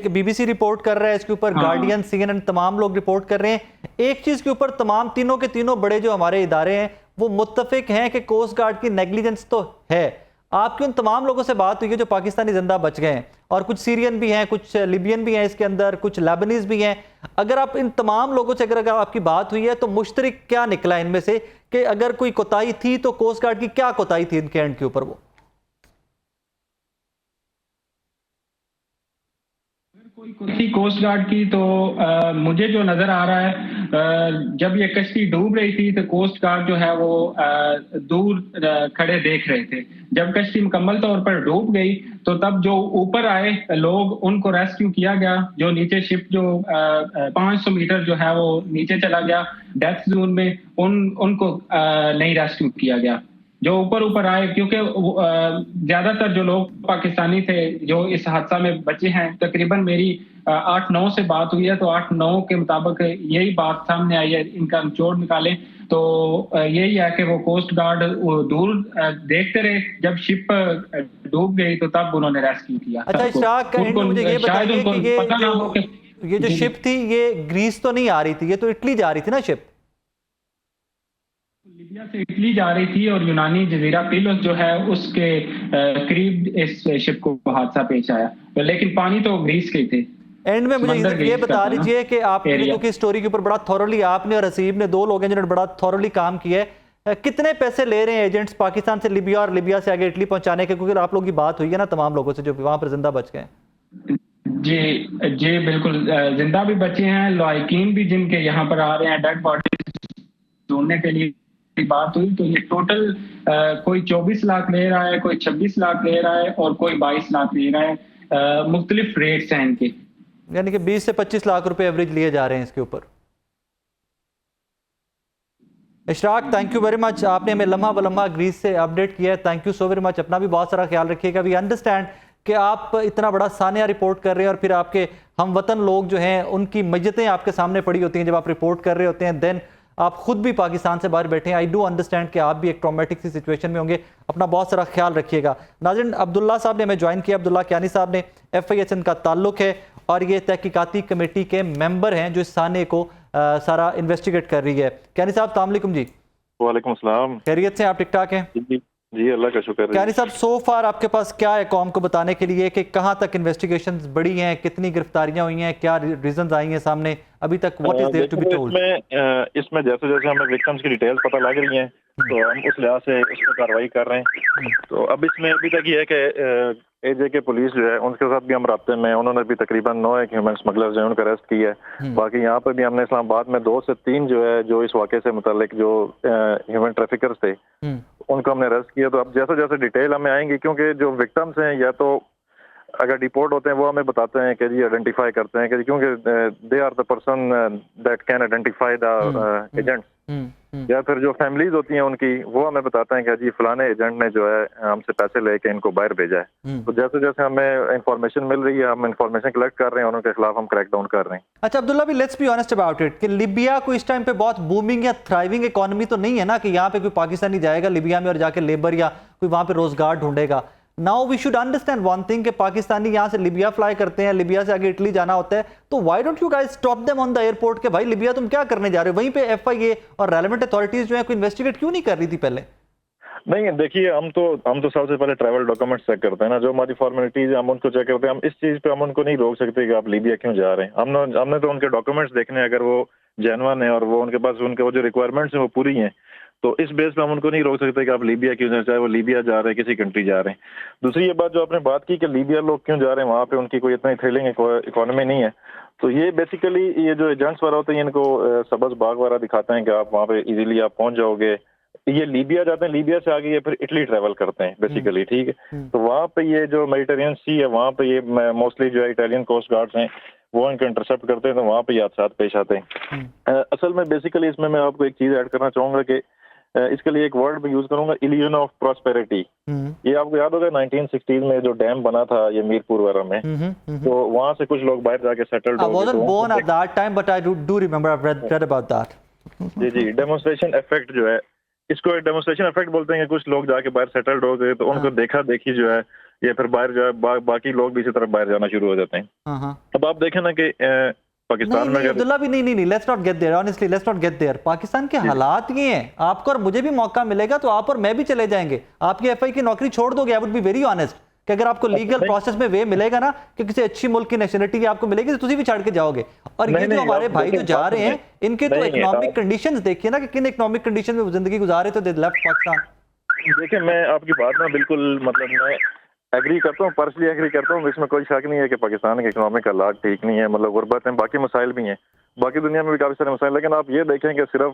Speaker 1: बीबीसी रिपोर्ट कर रहा है इसके ऊपर, गार्डियन, CNN तमाम लोग रिपोर्ट कर रहे हैं। एक चीज के ऊपर तमाम तीनों के तीनों बड़े जो हमारे इदारे हैं वो मुत्तफिक हैं कि कोस्ट गार्ड की नेग्लिजेंस तो है। आपकी उन तमाम लोगों से बात हुई है जो पाकिस्तानी जिंदा बच गए हैं, और कुछ सीरियन भी हैं, कुछ लिबियन भी हैं इसके अंदर, कुछ लेबनीज भी हैं। अगर आप इन तमाम लोगों से अगर आपकी बात हुई है तो मुश्तरक क्या निकला इनमें से कि अगर कोई कोताही थी तो कोस्ट गार्ड की क्या कोताही थी इनके एंड के ऊपर? वो
Speaker 4: कोई कोस्ट गार्ड की तो मुझे जो नजर आ रहा है, जब ये कश्ती डूब रही थी तो कोस्ट गार्ड जो है वो दूर खड़े देख रहे थे। जब कश्ती मुकम्मल तौर पर डूब गई तो तब जो ऊपर आए लोग उनको रेस्क्यू किया गया। जो नीचे शिप जो 500 मीटर जो है वो नीचे चला गया डेथ जोन में, उनको नहीं रेस्क्यू किया गया। जो ऊपर आए, क्योंकि ज्यादातर जो लोग पाकिस्तानी थे जो इस हादसा में बचे हैं, तकरीबन मेरी 8-9 से बात हुई है, तो 8-9 के मुताबिक यही बात सामने आई है। इनका निचोड़ निकालें तो यही है कि वो कोस्ट गार्ड दूर देखते रहे, जब शिप डूब गई तो तब उन्होंने रेस्क्यू किया।
Speaker 1: अच्छा इशराक, मुझे ये बताइए कि ये जो शिप थी ये ग्रीस तो नहीं आ रही थी, ये तो इटली जा रही थी ना शिप?
Speaker 4: लीबिया से इटली जा रही थी और यूनानी जजीरा पिलोस जो है उसके करीब इस शिप को हादसा पेश आया, लेकिन पानी तो ग्रीस के थे।
Speaker 1: एंड में मुझे ये बता दीजिए कि आपने क्योंकि स्टोरी के ऊपर बड़ा थॉरली, आपने और हसीब ने, 2 लोग हैं जिन्होंने बड़ा थॉरली काम किया है, कितने पैसे ले रहे हैं एजेंट्स पाकिस्तान से लिबिया और लिबिया से आगे इटली पहुंचाने के? क्योंकि आप लोगों की बात हुई है ना तमाम लोगों से जो वहां पर जिंदा बच गए।
Speaker 4: जी बिल्कुल, जिंदा भी बचे हैं, लॉयकीन भी जिनके यहाँ पर आ रहे हैं डेड बॉडी ढूंढने के लिए बात हुई, तो ये टोटल कोई 24 लाख ले रहा है, कोई 26 लाख ले रहा है और कोई 22 लाख ले रहा है। मुख्तलिफ रेट्स हैं इनके,
Speaker 1: यानी कि 20 से 25 लाख रुपए एवरेज लिए जा रहे हैं इसके ऊपर। Ishraq, thank you very much, आपने हमें लम्हा ब लम्हा ग्रीस से अपडेट किया है। Thank you so very much. अपना भी बहुत सारा ख्याल रखिएगा। वी अंडरस्टैंड कि आप इतना बड़ा सानिया रिपोर्ट कर रहे हैं और फिर आपके हम वतन लोग जो हैं उनकी मैयतें आपके सामने पड़ी होती हैं जब आप रिपोर्ट कर रहे होते हैं, देन आप खुद भी पाकिस्तान से बाहर बैठे हैं। आई डू अंडरस्टैंड कि आप भी एक ट्रॉमेटिक सी सिचुएशन में होंगे। अपना बहुत सारा ख्याल रखिएगा। नाज़रीन, अब्दुल्ला साहब ने हमें ज्वाइन किया। अब्दुल्ला कियानी साहब ने FIHN का ताल्लुक है और ये तहकीकाती कमेटी के मेंबर हैं जो इस साने को सारा इन्वेस्टिगेट कर रही है। कियानी साहब, अस्सलाम वालेकुम जी।
Speaker 5: वालेकुम अस्सलाम।
Speaker 1: खैरियत से? आप ठीक ठाक हैं?
Speaker 5: जी अल्लाह का शुक्र है।
Speaker 1: कियानी साहब, सो फार आपके पास क्या है कौम को बताने के लिए कि कहां तक इन्वेस्टिगेशंस बढ़ी हैं, कितनी गिरफ्तारियां हुई हैं, क्या रीजंस आई हैं सामने अभी तक? What is there to be told?
Speaker 5: इसमें जैसे जैसे हमें विक्टिम्स की डिटेल्स पता लग रही हैं तो हम उस लिहाज से उस पर कार्रवाई कर रहे हैं। तो अब इसमें अभी तक ये है कि AJ पुलिस जो है उनके साथ भी हम राब्ते में, उन्होंने भी तकरीबन 9 ह्यूमन स्मगलर्स जो है उनको अरेस्ट किया है। बाकी यहाँ पर भी हमने इस्लामाबाद में 2 से 3 जो है जो इस वाक़े से मुतालिक जो ह्यूमन ट्रैफिकर्स थे उनको हमने अरेस्ट किया। तो अब जैसे जैसे डिटेल हमें आएंगी, क्योंकि जो विक्टिम्स हैं या तो अगर डिपोर्ट होते हैं वो हमें बताते हैं कि जी आइडेंटिफाई करते हैं कि क्योंकि they are the person that can identify the agents, या फिर जो फैमिलीज होती हैं उनकी वो हमें बताते हैं कि जी फलाने एजेंट ने जो है हमसे पैसे लेके इनको बाहर भेजा है। तो जैसे जैसे हमें इंफॉर्मेशन मिल रही है हम इंफॉर्मेशन कलेक्ट कर रहे हैं और उनके खिलाफ हम क्रैक डाउन कर रहे हैं।
Speaker 1: अच्छा अब्दुल्ला भी, let's be honest about it कि लिबिया को इस टाइम पे बहुत बूमिंग या थ्राइविंग इकोनॉमी तो नहीं है ना कि यहाँ पे कोई पाकिस्तानी जाएगा लिबिया में और जाके लेबर या कोई वहां पे रोजगार ढूंढेगा। Now we should understand one thing कि पाकिस्तानी यहाँ से लिबिया फ्लाई करते हैं, लिबिया से आगे इटली जाना होता है, तो why don't you guys stop them on the airport के भाई लिबिया तुम क्या करने जा रहे हो? वहीं पे FIA और रेलेवेंट अथॉरिटीज जो है कोई इन्वेस्टिगेट क्यों नहीं कर रही थी पहले?
Speaker 5: नहीं देखिए, हम तो सबसे पहले ट्रैवल डॉक्यूमेंट्स चेक करते हैं ना, जो हमारी फॉर्मेलिटीज हम उनको चेक करते हैं। हम इस चीज पे हम उनको नहीं रोक सकते कि आप लीबिया क्यों जा रहे हैं। हमने तो उनके डॉक्यूमेंट्स देखने हैं, अगर वो जेन्युइन है और वो उनके पास उनके वो जो रिक्वायरमेंट्स हैं वो पूरी हैं, तो इस बेस पे हम उनको नहीं रोक सकते कि आप लीबिया क्यों जा रहे हैं, चाहे वो लीबिया जा रहे हैं किसी कंट्री जा रहे हैं। दूसरी ये बात जो आपने बात की कि लीबिया लोग क्यों जा रहे हैं, वहाँ पे उनकी कोई इतनी थ्रिलिंग इकोनॉमी नहीं है। तो ये बेसिकली ये जो एजेंट्स वगैरह होते हैं इनको सब्ज बाग वगैरह दिखाते हैं कि आप वहाँ पे इजीली आप पहुंच जाओगे। ये लीबिया जाते हैं, लीबिया से आगे ये फिर इटली ट्रेवल करते हैं बेसिकली, ठीक है। तो वहाँ पे ये जो मेडिटेरियन सी है वहाँ पे ये मोस्टली जो है इटालियन कोस्ट गार्ड्स हैं वो इनको इंटरसेप्ट करते हैं, तो वहाँ पे ये हादसा पेश आते हैं। असल में बेसिकली इसमें मैं आपको एक चीज ऐड करना चाहूंगा कि इसके लिए एक वर्ड मैं यूज करूंगा, इल्यूजन ऑफ प्रॉस्पेरिटी। ये आपको याद होगा 1960s में जो डैम बना था ये मीरपुर वगैरह में, तो वहाँ से कुछ लोग बाहर जाके सेटल्ड हो गए।
Speaker 1: I wasn't born at that time, but I do remember I've read about that.
Speaker 5: जी, डेमोन्स्ट्रेशन इफेक्ट जो है, इसको एक डेमोन्स्ट्रेशन इफेक्ट बोलते हैं कि कुछ लोग जाके बाहर सेटल्ड हो गए, तो उनको देखा देखी जो है ये फिर बाहर जो है बाकी लोग भी इसी तरह बाहर जाना शुरू हो जाते हैं। अब आप देखें ना कि पाकिस्तान में
Speaker 1: अब्दुल्ला भी नहीं, let's not get there, honestly let's not get there. Pakistan के हालात ये हैं, आपको और मुझे भी मौका मिलेगा तो आप और मैं भी चले जाएंगे। आपकी एफआई की नौकरी छोड़ दोगे? I would be very honest कि अगर आपको लीगल प्रोसेस में वे मिलेगा ना कि किसी अच्छी मुल्क की नेशनलिटी आपको मिलेगी तो तुम भी छाड़ के जाओगे। और ये जो हमारे भाई जो जा रहे हैं इनके तो इकोनॉमिक कंडीशंस देखिए ना कि किन इकोनॉमिक कंडीशन में वो जिंदगी गुजारे, तो दे लेफ्ट पाकिस्तान।
Speaker 5: देखिए, मैं आपकी बात ना बिल्कुल मतलब मैं एग्री करता हूँ, पर्सनली एग्री करता हूँ। इसमें कोई शक नहीं है कि पाकिस्तान के इकोनॉमिक हालात ठीक नहीं है, मतलब गुर्बत है, बाकी मसाइल भी हैं, बाकी दुनिया में भी काफी सारे मसाइल। लेकिन आप ये देखें कि सिर्फ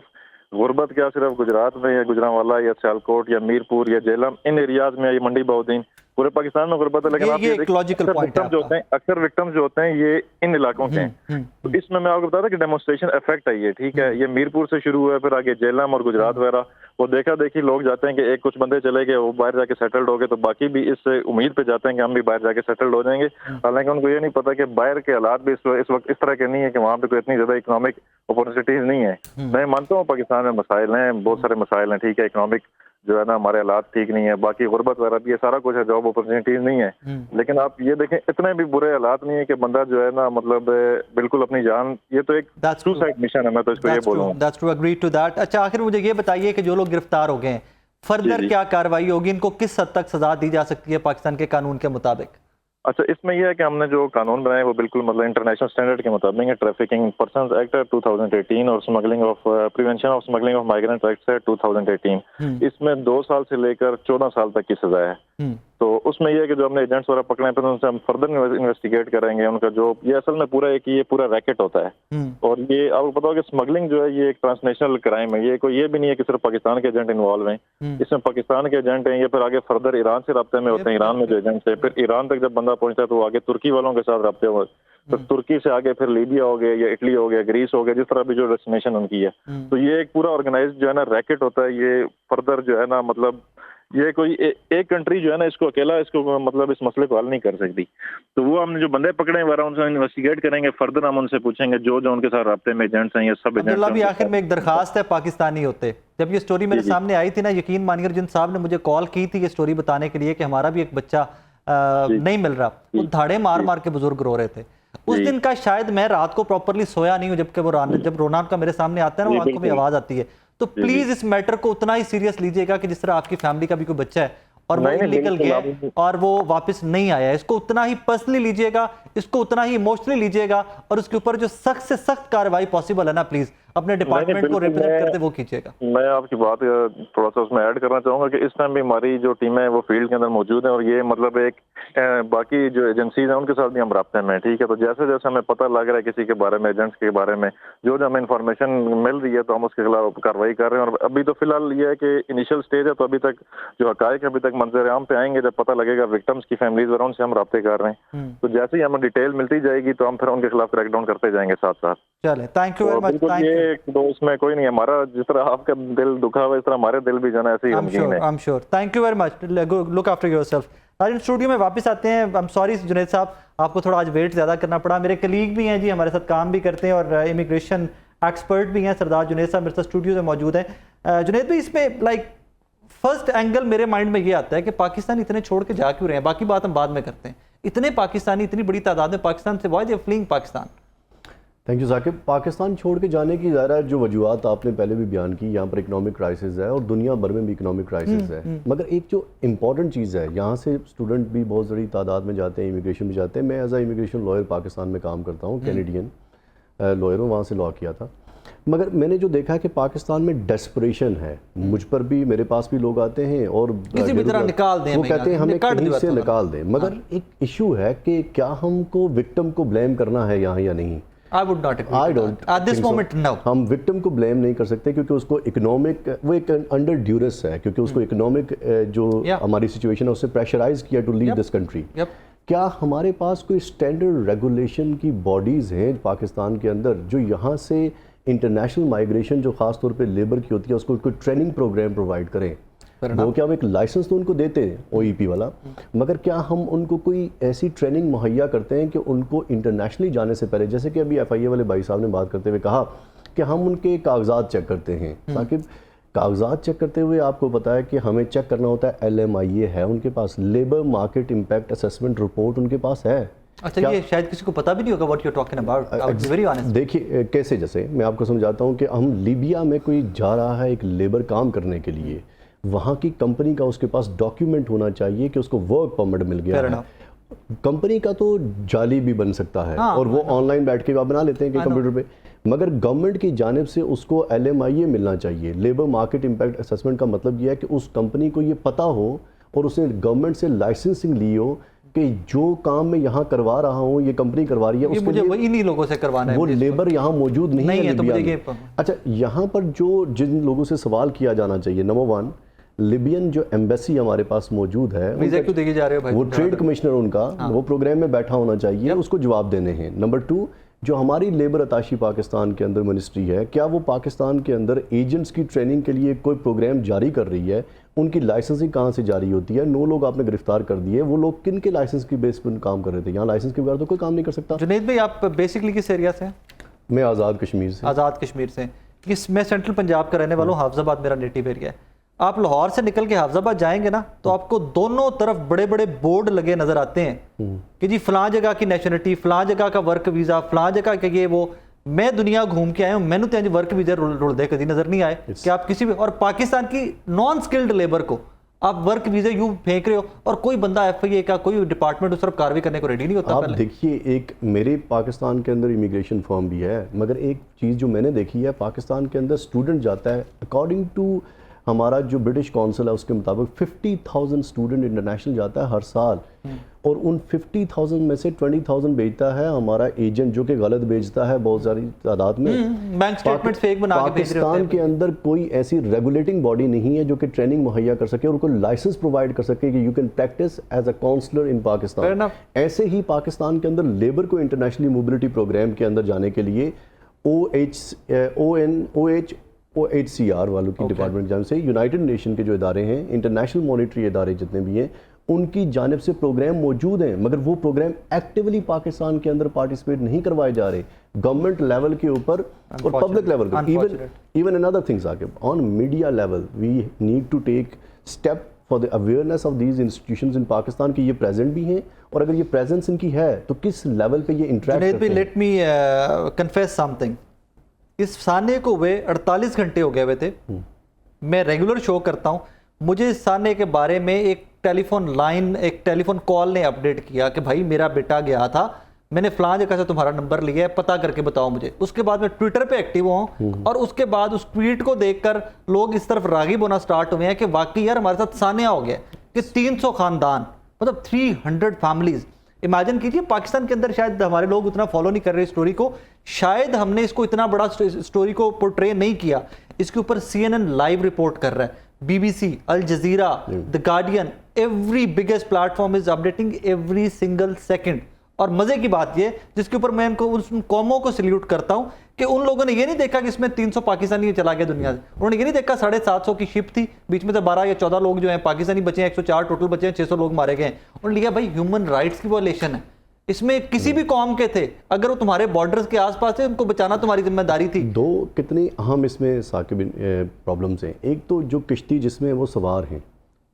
Speaker 5: गुर्बत क्या सिर्फ गुजरात में या गुजरांवाला या सियालकोट या मीरपुर या जेलम इन एरियाज में, ये मंडी बहुद्दीन, पूरे पाकिस्तान में गुर्बत है। लेकिन आप ये
Speaker 1: लॉजिकल पॉइंट है,
Speaker 5: अक्सर विक्टिम्स जो होते हैं ये इन इलाकों के हैं। तो इसमें मैं आपको बता था कि डेमोन्स्ट्रेशन इफेक्ट है ये, ठीक है। ये मीरपुर से शुरू हुआ, फिर आगे जेलम और गुजरात वगैरह, वो देखा देखी लोग जाते हैं कि एक कुछ बंदे चले गए वो बाहर जाके सेटल्ड हो गए, तो बाकी भी इस उम्मीद पे जाते हैं कि हम भी बाहर जाके सेटल्ड हो जाएंगे। हालांकि उनको ये नहीं पता कि बाहर के हालात भी इस वक्त इस तरह के नहीं है कि वहाँ पे कोई इतनी ज्यादा इकोनॉमिक अपॉर्चुनिटीज नहीं है। मैं मानता हूँ पाकिस्तान में मसाइल हैं, बहुत सारे मसाइल हैं, ठीक है। इकोनॉमिक जो है ना हमारे हालात ठीक नहीं है, बाकी गुर्बत वगैरह भी ये सारा कुछ है, जॉब अपॉर्चुनिटीज नहीं है। लेकिन आप ये देखें इतने भी बुरे हालात नहीं है कि बंदा जो है ना मतलब बिल्कुल अपनी जान, ये तो एक सुसाइड मिशन है, मैं तो इसको ये बोलूँगा।
Speaker 1: That's true, agree to that. अच्छा, आखिर मुझे ये बताइए कि जो लोग गिरफ्तार हो गए हैं फर्दर क्या कार्रवाई होगी, इनको किस हद तक सजा दी जा सकती है पाकिस्तान के कानून के मुताबिक?
Speaker 5: अच्छा, इसमें यह है कि हमने जो कानून बनाए वो बिल्कुल मतलब इंटरनेशनल स्टैंडर्ड के मुताबिक है। ट्रैफिकिंग पर्संस एक्ट है 2018 और smuggling of prevention of smuggling of migrant act है 2018। इसमें 2 साल से लेकर 14 साल तक की सजा है। तो उसमें यह है कि जो हमने एजेंट्स वगैरह पकड़े हैं फिर उनसे हम फर्दर इन्वेस्टिगेट करेंगे उनका जो ये असल में पूरा एक ये पूरा रैकेट होता है। और ये आपको पता होगा कि स्मगलिंग जो है ये एक ट्रांसनेशनल क्राइम है, ये कोई ये भी नहीं है कि सिर्फ पाकिस्तान के एजेंट इन्वॉल्व हैं, इसमें पाकिस्तान के एजेंट हैं, ये फिर आगे फर्दर ईरान से रब्ते में होते हैं, ईरान में जो एजेंट्स है, फिर ईरान तक जब बंदा पहुंचता है तो आगे तुर्की वालों के साथ रब्ते हुए, तो तुर्की से आगे फिर लीबिया हो गया या इटली हो गया, ग्रीस हो गया, जिस तरह भी जो डेस्टिनेशन उनकी है। तो ये एक पूरा ऑर्गेनाइज्ड जो है ना रैकेट होता है। ये फर्दर जो है ना मतलब ये कोई एक कंट्री जो है ना इसको अकेला इसको मतलब इस मसले को हल नहीं कर सकती। तो वो हमने जो बंदे पकड़े हैं उनसे इन्वेस्टिगेट करेंगे, फर्दर हम उनसे पूछेंगे जो जो उनके साथ राब्ते में एजेंट्स हैं, ये सब एजेंट्स।
Speaker 1: अभी आखिर में एक दरखास्त है पाकिस्तानी होते, जब ये स्टोरी मेरे सामने आई थी ना, यकीन मानिए जिन साहब ने मुझे कॉल की थी ये स्टोरी बताने के लिए कि हमारा भी एक बच्चा नहीं मिल रहा, वो धाड़े मार मार के बुजुर्ग रो रहे थे। उस दिन का शायद मैं रात को प्रॉपरली सोया नहीं हूँ, जबकि वो जब रोनान का मेरे सामने आता है ना वो आंखों में आवाज आती है। तो प्लीज इस मैटर को उतना ही सीरियस लीजिएगा कि जिस तरह आपकी फैमिली का भी कोई बच्चा है और वो इलीगल गया और वो वापस नहीं आया, इसको उतना ही पर्सनली लीजिएगा, इसको उतना ही इमोशनली लीजिएगा और उसके ऊपर जो सख्त से सख्त कार्रवाई पॉसिबल है ना, प्लीज अपने डिपार्टमेंट को रिप्रेजेंट करते वो कीजिएगा।
Speaker 5: मैं आपकी बात थोड़ा सा उसमें ऐड करना चाहूंगा कि इस टाइम भी हमारी जो टीम है वो फील्ड के अंदर मौजूद है और ये मतलब एक बाकी जो एजेंसीज हैं उनके साथ भी हम राब्ते में, ठीक है। तो जैसे जैसे हमें पता लग रहा है किसी के बारे में, एजेंट्स के बारे में, जो हमें इन्फॉर्मेशन मिल रही है तो हम उसके खिलाफ कार्रवाई कर रहे हैं। और अभी तो फिलहाल ये है कि इनिशियल स्टेज है, तो अभी तक जो हकायक अभी तक मंजर आम पे आएंगे, जब पता लगेगा विक्टिम्स की फैमिलीज वगैरह उनसे हम राब्ते कर रहे हैं। तो जैसे ही हमें डिटेल मिलती जाएगी तो हम फिर उनके खिलाफ क्रैकडाउन करते जाएंगे साथ साथ।
Speaker 1: चले, थैंक यू वेरी मच।
Speaker 5: ये तो इसमें कोई नहीं है, हमारा जिस तरह आपका दिल दुखा हुआ इस तरह हमारे दिल भी जाना ऐसे ही गमगीन है।
Speaker 1: I am sure. Thank you very much, look after yourself. आज स्टूडियो में वापस आते हैं। आई एम सॉरी जुनैद साहब, आपको थोड़ा आज वेट ज़्यादा करना पड़ा। मेरे कलीग भी हैं जी, हमारे साथ काम भी करते हैं और इमिग्रेशन एक्सपर्ट भी हैं, सरदार जुनैद साहब मेरे साथ स्टूडियो में मौजूद हैं। जुनैद भाई, इसमें लाइक फर्स्ट एंगल मेरे माइंड में ये आता है कि पाकिस्तान इतने छोड़ के जा क्यों रहे हैं, बाकी बात हम बाद में करते हैं। इतने पाकिस्तानी, इतनी बड़ी तादाद में पाकिस्तान से, why they fleeing Pakistan?
Speaker 6: Thank you Saqib. Pakistan छोड़ के जाने की ज़ाहिर है जो वजूहत आपने पहले भी बयान की, यहाँ पर इकोनॉमिक क्राइसिस है और दुनिया भर में भी इकोनॉमिक क्राइसिस है, मगर एक जो इम्पॉर्टेंट चीज़ है, यहाँ से स्टूडेंट भी बहुत बड़ी तादाद में जाते हैं, इमिग्रेशन भी जाते हैं। मैं एज आ इमिग्रेशन लॉयर पाकिस्तान में काम करता हूँ, कैनेडियन लॉयर हूँ, वहाँ से लॉ किया था। मगर मैंने जो देखा है कि पाकिस्तान में डेस्परेशन है, मुझ पर भी, मेरे पास भी लोग आते हैं और
Speaker 1: किसी भी तरह निकाल दें,
Speaker 6: वो कहते हैं हमें कहीं से निकाल दें। मगर एक इशू है कि क्या हमको विक्टिम को ब्लेम करना है यहाँ या नहीं।
Speaker 1: I would not agree with that. At this moment, no.
Speaker 6: हम विक्टिम को ब्लेम नहीं कर सकते क्योंकि उसको इकोनॉमिक, वो एक अंडर ड्यूरेस है, क्योंकि उसको इकोनॉमिक जो हमारी सिचुएशन है उससे प्रेशराइज किया टू लीव दिस कंट्री। क्या हमारे पास कोई स्टैंडर्ड रेगुलेशन की बॉडीज़ हैं पाकिस्तान के अंदर जो यहाँ से इंटरनेशनल माइग्रेशन जो ख़ास तौर पे लेबर की होती है उसको कोई ट्रेनिंग प्रोग्राम प्रोवाइड करें? वो क्या हम एक लाइसेंस तो उनको देते हैं OEP वाला, मगर क्या हम उनको कोई ऐसी ट्रेनिंग मुहैया करते हैं कि उनको इंटरनेशनली जाने से पहले, जैसे कि अभी FIA वाले भाई साहब ने बात करते हुए कहा कि हम उनके कागजात चेक करते हैं, ताकि कागजात चेक करते हुए आपको पता है कि हमें चेक करना होता है LMIA है उनके पास, labour market impact assessment report उनके पास है।
Speaker 1: अच्छा, ये शायद किसी को पता भी नहीं होगा what you are talking about, very honest.
Speaker 6: देखिए कैसे, जैसे मैं आपको समझाता हूँ कि हम लीबिया में कोई जा रहा है एक लेबर काम करने के लिए, वहाँ की कंपनी का उसके पास डॉक्यूमेंट होना चाहिए कि उसको वर्क परमिट मिल गया है। कंपनी का तो जाली भी बन सकता है और वो ऑनलाइन बैठ के आप बना लेते हैं कि कंप्यूटर पे, मगर गवर्नमेंट की जानिब से उसको LMIA मिलना चाहिए। लेबर मार्केट इम्पैक्ट असेसमेंट का मतलब यह है कि उस कंपनी को ये पता हो और उसने गवर्नमेंट से लाइसेंसिंग ली हो कि जो काम मैं यहाँ करवा रहा हूँ ये कंपनी करवा रही है, उसके
Speaker 1: मुझे वही नहीं लोगों से करवाना है,
Speaker 6: वो लेबर यहाँ मौजूद नहीं है
Speaker 1: तो मुझे
Speaker 6: अच्छा, यहाँ पर जो जिन लोगों से सवाल किया जाना चाहिए, नंबर 1 लिबियन जो एम्बेसी हमारे पास मौजूद है,
Speaker 1: वीजा क्यों देके जा रहे हो भाई,
Speaker 6: वो ट्रेड कमिश्नर उनका वो प्रोग्राम में बैठा होना चाहिए, उसको जवाब देने हैं। नंबर 2 जो हमारी लेबर अताशी पाकिस्तान के अंदर मिनिस्ट्री है, क्या वो पाकिस्तान के अंदर एजेंट्स की ट्रेनिंग के लिए कोई प्रोग्राम जारी कर रही है? उनकी लाइसेंसिंग कहाँ से जारी होती है? 9 लोग आपने गिरफ्तार कर दिए, वो लोग किन के लाइसेंस की बेस पर काम कर रहे थे? यहाँ लाइसेंस के बगैर तो कोई काम नहीं कर सकता।
Speaker 1: जुनैद भाई, आप बेसिकली किस एरिया से हैं?
Speaker 6: मैं आज़ाद कश्मीर से।
Speaker 1: आज़ाद कश्मीर से। मैं सेंट्रल पंजाब का रहने वाला हूँ, हाफजाबाद मेरा नेटिव एरिया है। आप लाहौर से निकल के हाफजाबाद जाएंगे ना तो आपको दोनों तरफ बड़े बड़े बोर्ड लगे नजर आते हैं कि जी फलां जगह की नेशनलिटी, फलां जगह का वर्क वीज़ा, फलां जगह का ये वो। मैं दुनिया घूम के आया हूँ, मैंने तो वर्क वीज़ा रुड़दे कभी नजर नहीं आए कि आप किसी भी, और पाकिस्तान की नॉन स्किल्ड लेबर को आप वर्क वीज़ा यूं फेंक रहे हो और कोई बंदा FIA का कोई डिपार्टमेंट उस तरफ कार्रवाई करने को रेडी नहीं होता।
Speaker 6: आप देखिए, एक मेरे पाकिस्तान के अंदर इमिग्रेशन फर्म भी है, मगर एक चीज़ जो मैंने देखी है, पाकिस्तान के अंदर स्टूडेंट जाता है, अकॉर्डिंग टू हमारा जो ब्रिटिश काउंसिल है उसके मुताबिक 50,000 स्टूडेंट इंटरनेशनल जाता है हर साल, और उन 50,000 में से 20,000 भेजता है हमारा एजेंट, जो कि गलत भेजता है बहुत सारी तादाद में।
Speaker 1: बैंक स्टेटमेंट फेक बना के भेज रहे होते हैं।
Speaker 6: पाकिस्तान के अंदर कोई ऐसी रेगुलेटिंग बॉडी नहीं है जो कि ट्रेनिंग मुहैया कर सके और कोई लाइसेंस प्रोवाइड कर सके कि you can practise as a counsellor in Pakistan. ऐसे ही पाकिस्तान के अंदर लेबर को इंटरनेशनल मोबिलिटी प्रोग्राम के अंदर जाने के लिए OHCR वालों की डिपार्टमेंट जान से, यूनाइटेड नेशन के जो इदारे हैं, इंटरनेशनल मॉनिटरी इदारे जितने भी हैं, उनकी जानिब से प्रोग्राम मौजूद हैं, मगर वो प्रोग्राम एक्टिवली पाकिस्तान के अंदर पार्टिसिपेट नहीं करवाए जा रहे गवर्नमेंट लेवल के ऊपर और पब्लिक लेवल पर। इवन अनदर थिंग्स आके on media level we need to take step for the awareness of these institutions in Pakistan की ये प्रेजेंट भी हैं, और अगर ये प्रेजेंस इनकी है तो किस लेवल पे ये इंटरेक्ट करते हैं।
Speaker 1: Let me confess something. इस साने को हुए 48 घंटे हो गए हुए थे। मैं रेगुलर शो करता हूं, मुझे इस साने के बारे में एक टेलीफोन कॉल ने अपडेट किया कि भाई मेरा बेटा गया था, मैंने फलां जगह से तुम्हारा नंबर लिया है, पता करके बताओ मुझे। उसके बाद मैं ट्विटर पे एक्टिव हूँ और उसके बाद उस ट्वीट को देखकर लोग इस तरफ रागिब होना स्टार्ट हुए हैं कि वाकई यार हमारे साथ सानिया हो गया कि 300 खानदान, मतलब 300 फैमिलीज। इमेजिन कीजिए, पाकिस्तान के अंदर शायद हमारे लोग उतना फॉलो नहीं कर रहे स्टोरी को, शायद हमने इसको इतना बड़ा स्टोरी को पोर्ट्रे नहीं किया। इसके ऊपर CNN लाइव रिपोर्ट कर रहा है, BBC, Al Jazeera, the Guardian, every biggest platform is updating every single second. और मजे की बात ये, जिसके ऊपर मैं उनको उन कौमों को सल्यूट करता हूं कि उन लोगों ने ये नहीं देखा कि इसमें 300 पाकिस्तानी चला गया दुनिया से। उन्होंने ये नहीं देखा 750 की शिप थी, बीच में से 12 या 14 लोग जो हैं पाकिस्तानी बचे हैं, 104 टोटल बचे हैं, 600 लोग मारे गए हैं। उन्होंने लिया भाई ह्यूमन राइट्स की वॉयलेशन है, इसमें किसी भी कौम के थे, अगर वो तुम्हारे बॉर्डर्स के आसपास थे, उनको बचाना तुम्हारी जिम्मेदारी थी।
Speaker 6: दो कितनी अहम इसमें साकिब प्रॉब्लम्स हैं। एक तो जो किश्ती जिसमें वो सवार हैं,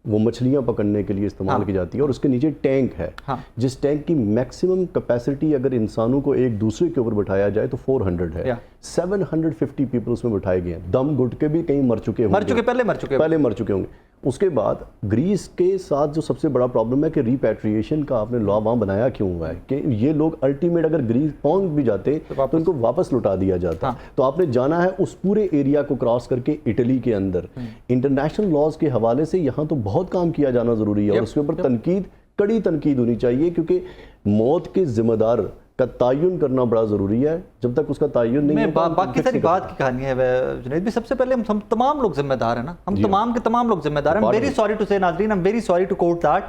Speaker 6: वो मछलियां पकड़ने के लिए इस्तेमाल की जाती है, और उसके नीचे टैंक है, जिस टैंक की मैक्सिमम कैपेसिटी अगर इंसानों को एक दूसरे के ऊपर बिठाया जाए तो 400 है। 750 पीपल उसमें बिठाए गए हैं। दम घुट के भी कहीं मर चुके होंगे, पहले मर चुके होंगे। उसके बाद ग्रीस के साथ जो सबसे बड़ा प्रॉब्लम है कि रिपैट्रिएशन का आपने लॉ वहाँ बनाया क्यों हुआ है कि ये लोग अल्टीमेट अगर ग्रीस पहुंच भी जाते तो उनको वापस लौटा दिया जाता। तो आपने जाना है उस पूरे एरिया को क्रॉस करके इटली के अंदर। इंटरनेशनल लॉज के हवाले से यहाँ तो बहुत काम किया जाना ज़रूरी है, और उसके ऊपर तनकीद, कड़ी तनकीद होनी चाहिए, क्योंकि मौत के जिम्मेदार का तयन करना बड़ा ज़रूरी है। जब तक उसका तयन नहीं है,
Speaker 1: बाकी सारी बात की कहानी है जुनैद भी। सबसे पहले हम तमाम लोग जिम्मेदार हैं ना, हम तमाम के तमाम लोग जिम्मेदार हैं। वेरी सॉरी टू से नाज़रीन, I am very sorry to quote that.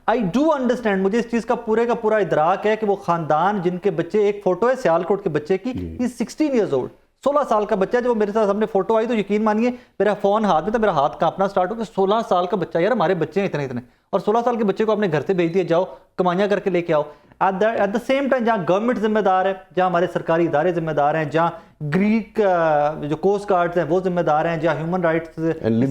Speaker 1: I do understand, मुझे इस चीज़ का पूरा इदराक है कि वो खानदान जिनके बच्चे, एक फोटो है सियालकोट के बच्चे की, ही 16 ईयर्स ओल्ड, 16 साल का बच्चा है। जब मेरे साथ हमने फोटो आई तो यकीन मानिए मेरा फोन हाथ में था, मेरा हाथ कांपना स्टार्ट हो गया। 16 साल का बच्चा, यार हमारे बच्चे हैं इतने, और 16 साल के बच्चे को अपने घर से भेज दिया, जाओ कमाइयाँ करके लेके आओ। एट द सेम टाइम जहाँ गवर्नमेंट जिम्मेदार है, जहाँ हमारे सरकारी इदारे जिम्मेदार हैं, जहाँ ग्रीक जो कोस्ट गार्ड्स हैं वो जिम्मेदार हैं, जहाँ ह्यूमन राइट्स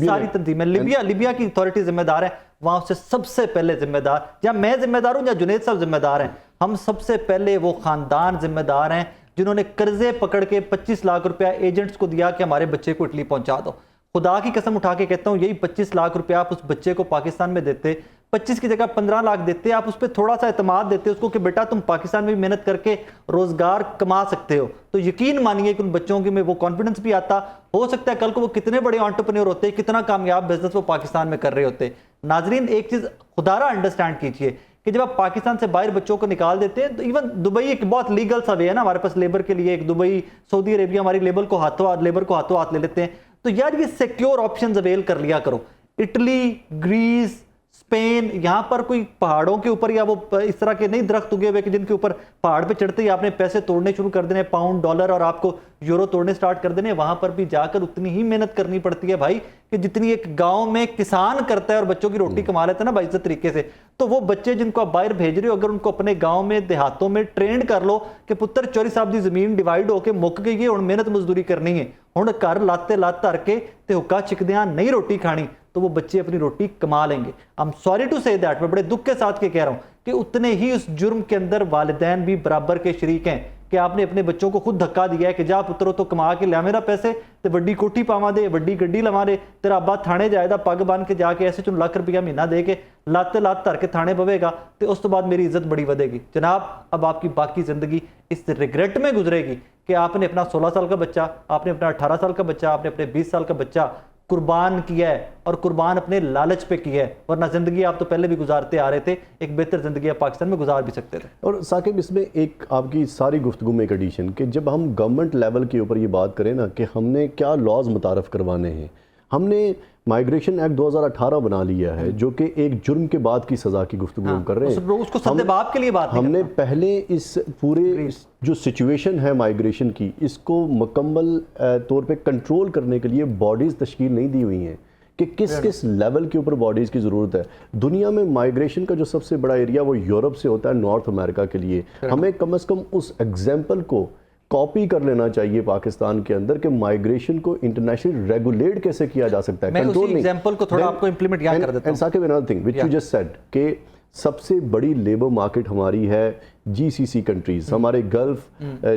Speaker 1: सारी तंजीमें, लिबिया की अथॉरिटी जिम्मेदार है, वहाँ उससे सबसे पहले जिम्मेदार, जहाँ मैं जिम्मेदार हूँ, जहाँ जुनैद साहब जिम्मेदार हैं, हम सबसे पहले वो खानदान जिम्मेदार हैं जिन्होंने कर्जे पकड़ के 25 लाख रुपया एजेंट्स को दिया कि हमारे बच्चे को इटली पहुंचा दो। खुदा की कसम उठा के कहता हूं, यही 25 लाख रुपया आप उस बच्चे को पाकिस्तान में देते, 25 की जगह 15 लाख देते, आप उस पर थोड़ा सा एतमाद देते उसको कि बेटा तुम पाकिस्तान में भी मेहनत करके रोजगार कमा सकते हो, तो यकीन मानिए कि उन बच्चों के में वो कॉन्फिडेंस भी आता। हो सकता है कल को वो कितने बड़े एंटरप्रेन्योर होते, कितना कामयाब बिजनेस वो पाकिस्तान में कर रहे होते। नाजरीन एक चीज खुदारा अंडरस्टैंड कीजिए कि जब आप पाकिस्तान से बाहर बच्चों को निकाल देते हैं, तो इवन दुबई एक बहुत लीगल सा वे है ना हमारे पास लेबर के लिए, एक दुबई, सऊदी अरेबिया हमारी लेबर को हाथों हाथ ले लेते हैं। तो यार ये सिक्योर ऑप्शंस अवेल कर लिया करो। इटली, ग्रीस, स्पेन, यहाँ पर कोई पहाड़ों के ऊपर या वो इस तरह के नहीं दरख्त उगे हुए कि जिनके ऊपर पहाड़ पे चढ़ते ही आपने पैसे तोड़ने शुरू कर देने, पाउंड, डॉलर और आपको यूरो तोड़ने स्टार्ट कर देने। वहां पर भी जाकर उतनी ही मेहनत करनी पड़ती है भाई कि जितनी एक गांव में किसान करता है और बच्चों की रोटी कमा लेता है ना बाइज्जत तरीके से। तो वो बच्चे जिनको आप बाहर भेज रहे हो, अगर उनको अपने गाँव में, देहातों में ट्रेंड कर लो कि पुत्र चोरी साहब की जमीन डिवाइड होकर मुक गई है, हुण मेहनत मजदूरी करनी है, हुण घर लाते लत धर के ते हुक्का चिकदियां नहीं रोटी खानी, तो वो बच्चे अपनी रोटी कमा लेंगे। I am sorry to say that, मैं बड़े दुख के साथ के कह रहा हूं कि उतने ही उस जुर्म के अंदर वालिदैन भी बराबर के शरीक हैं कि आपने अपने बच्चों को खुद धक्का दिया है कि जा पुत्रो तो कमा के लिया मेरा पैसे, तो वड्डी कोठी पावा दे, वड्डी गड्डी लवा दे, तेरा अब्बा थाने जाएगा पग बन के जाके ऐसे चुन लाख रुपया महीना दे के लाते लात धर के थाने पवेगा, तो उस तो बाद मेरी इज्जत बड़ी बढ़ेगी। जनाब अब आपकी बाकी जिंदगी इस रिग्रेट में गुजरेगी कि आपने अपना 16 साल का बच्चा, आपने अपना 18 साल का बच्चा, आपने अपने 20 साल का बच्चा कुर्बान किया है, और कुर्बान अपने लालच पे किया है, वरना जिंदगी आप तो पहले भी गुजारते आ रहे थे, एक बेहतर जिंदगी आप पाकिस्तान में गुजार भी सकते थे।
Speaker 6: और साकिब इसमें एक आपकी सारी गुफ्तगू में एक एडिशन कि जब हम गवर्नमेंट लेवल के ऊपर ये बात करें ना कि हमने क्या लॉज मुतारफ़ करवाने हैं, हमने माइग्रेशन एक्ट 2018 बना लिया है जो कि एक जुर्म के बाद की सज़ा की गुफ्तगू हम कर रहे हैं,
Speaker 1: उसको सद्देबाब के लिए बात
Speaker 6: हमने पहले इस पूरे जो सिचुएशन है माइग्रेशन की, इसको मुकम्मल तौर पे कंट्रोल करने के लिए बॉडीज़ तश्कील नहीं दी हुई हैं कि किस किस लेवल के ऊपर बॉडीज़ की ज़रूरत है। दुनिया में माइग्रेशन का जो सबसे बड़ा एरिया वो यूरोप से होता है नॉर्थ अमेरिका के लिए, हमें कम से कम उस एग्जाम्पल को कॉपी कर लेना चाहिए पाकिस्तान के अंदर कि माइग्रेशन को इंटरनेशनल रेगुलेट कैसे किया जा सकता है।
Speaker 1: मैं उसी एग्जांपल को थोड़ा आपको इंप्लीमेंट याद कर देता हूं।
Speaker 6: Saqib another thing which you just said कि सबसे बड़ी लेबर मार्केट हमारी है जीसीसी कंट्रीज, हमारे गल्फ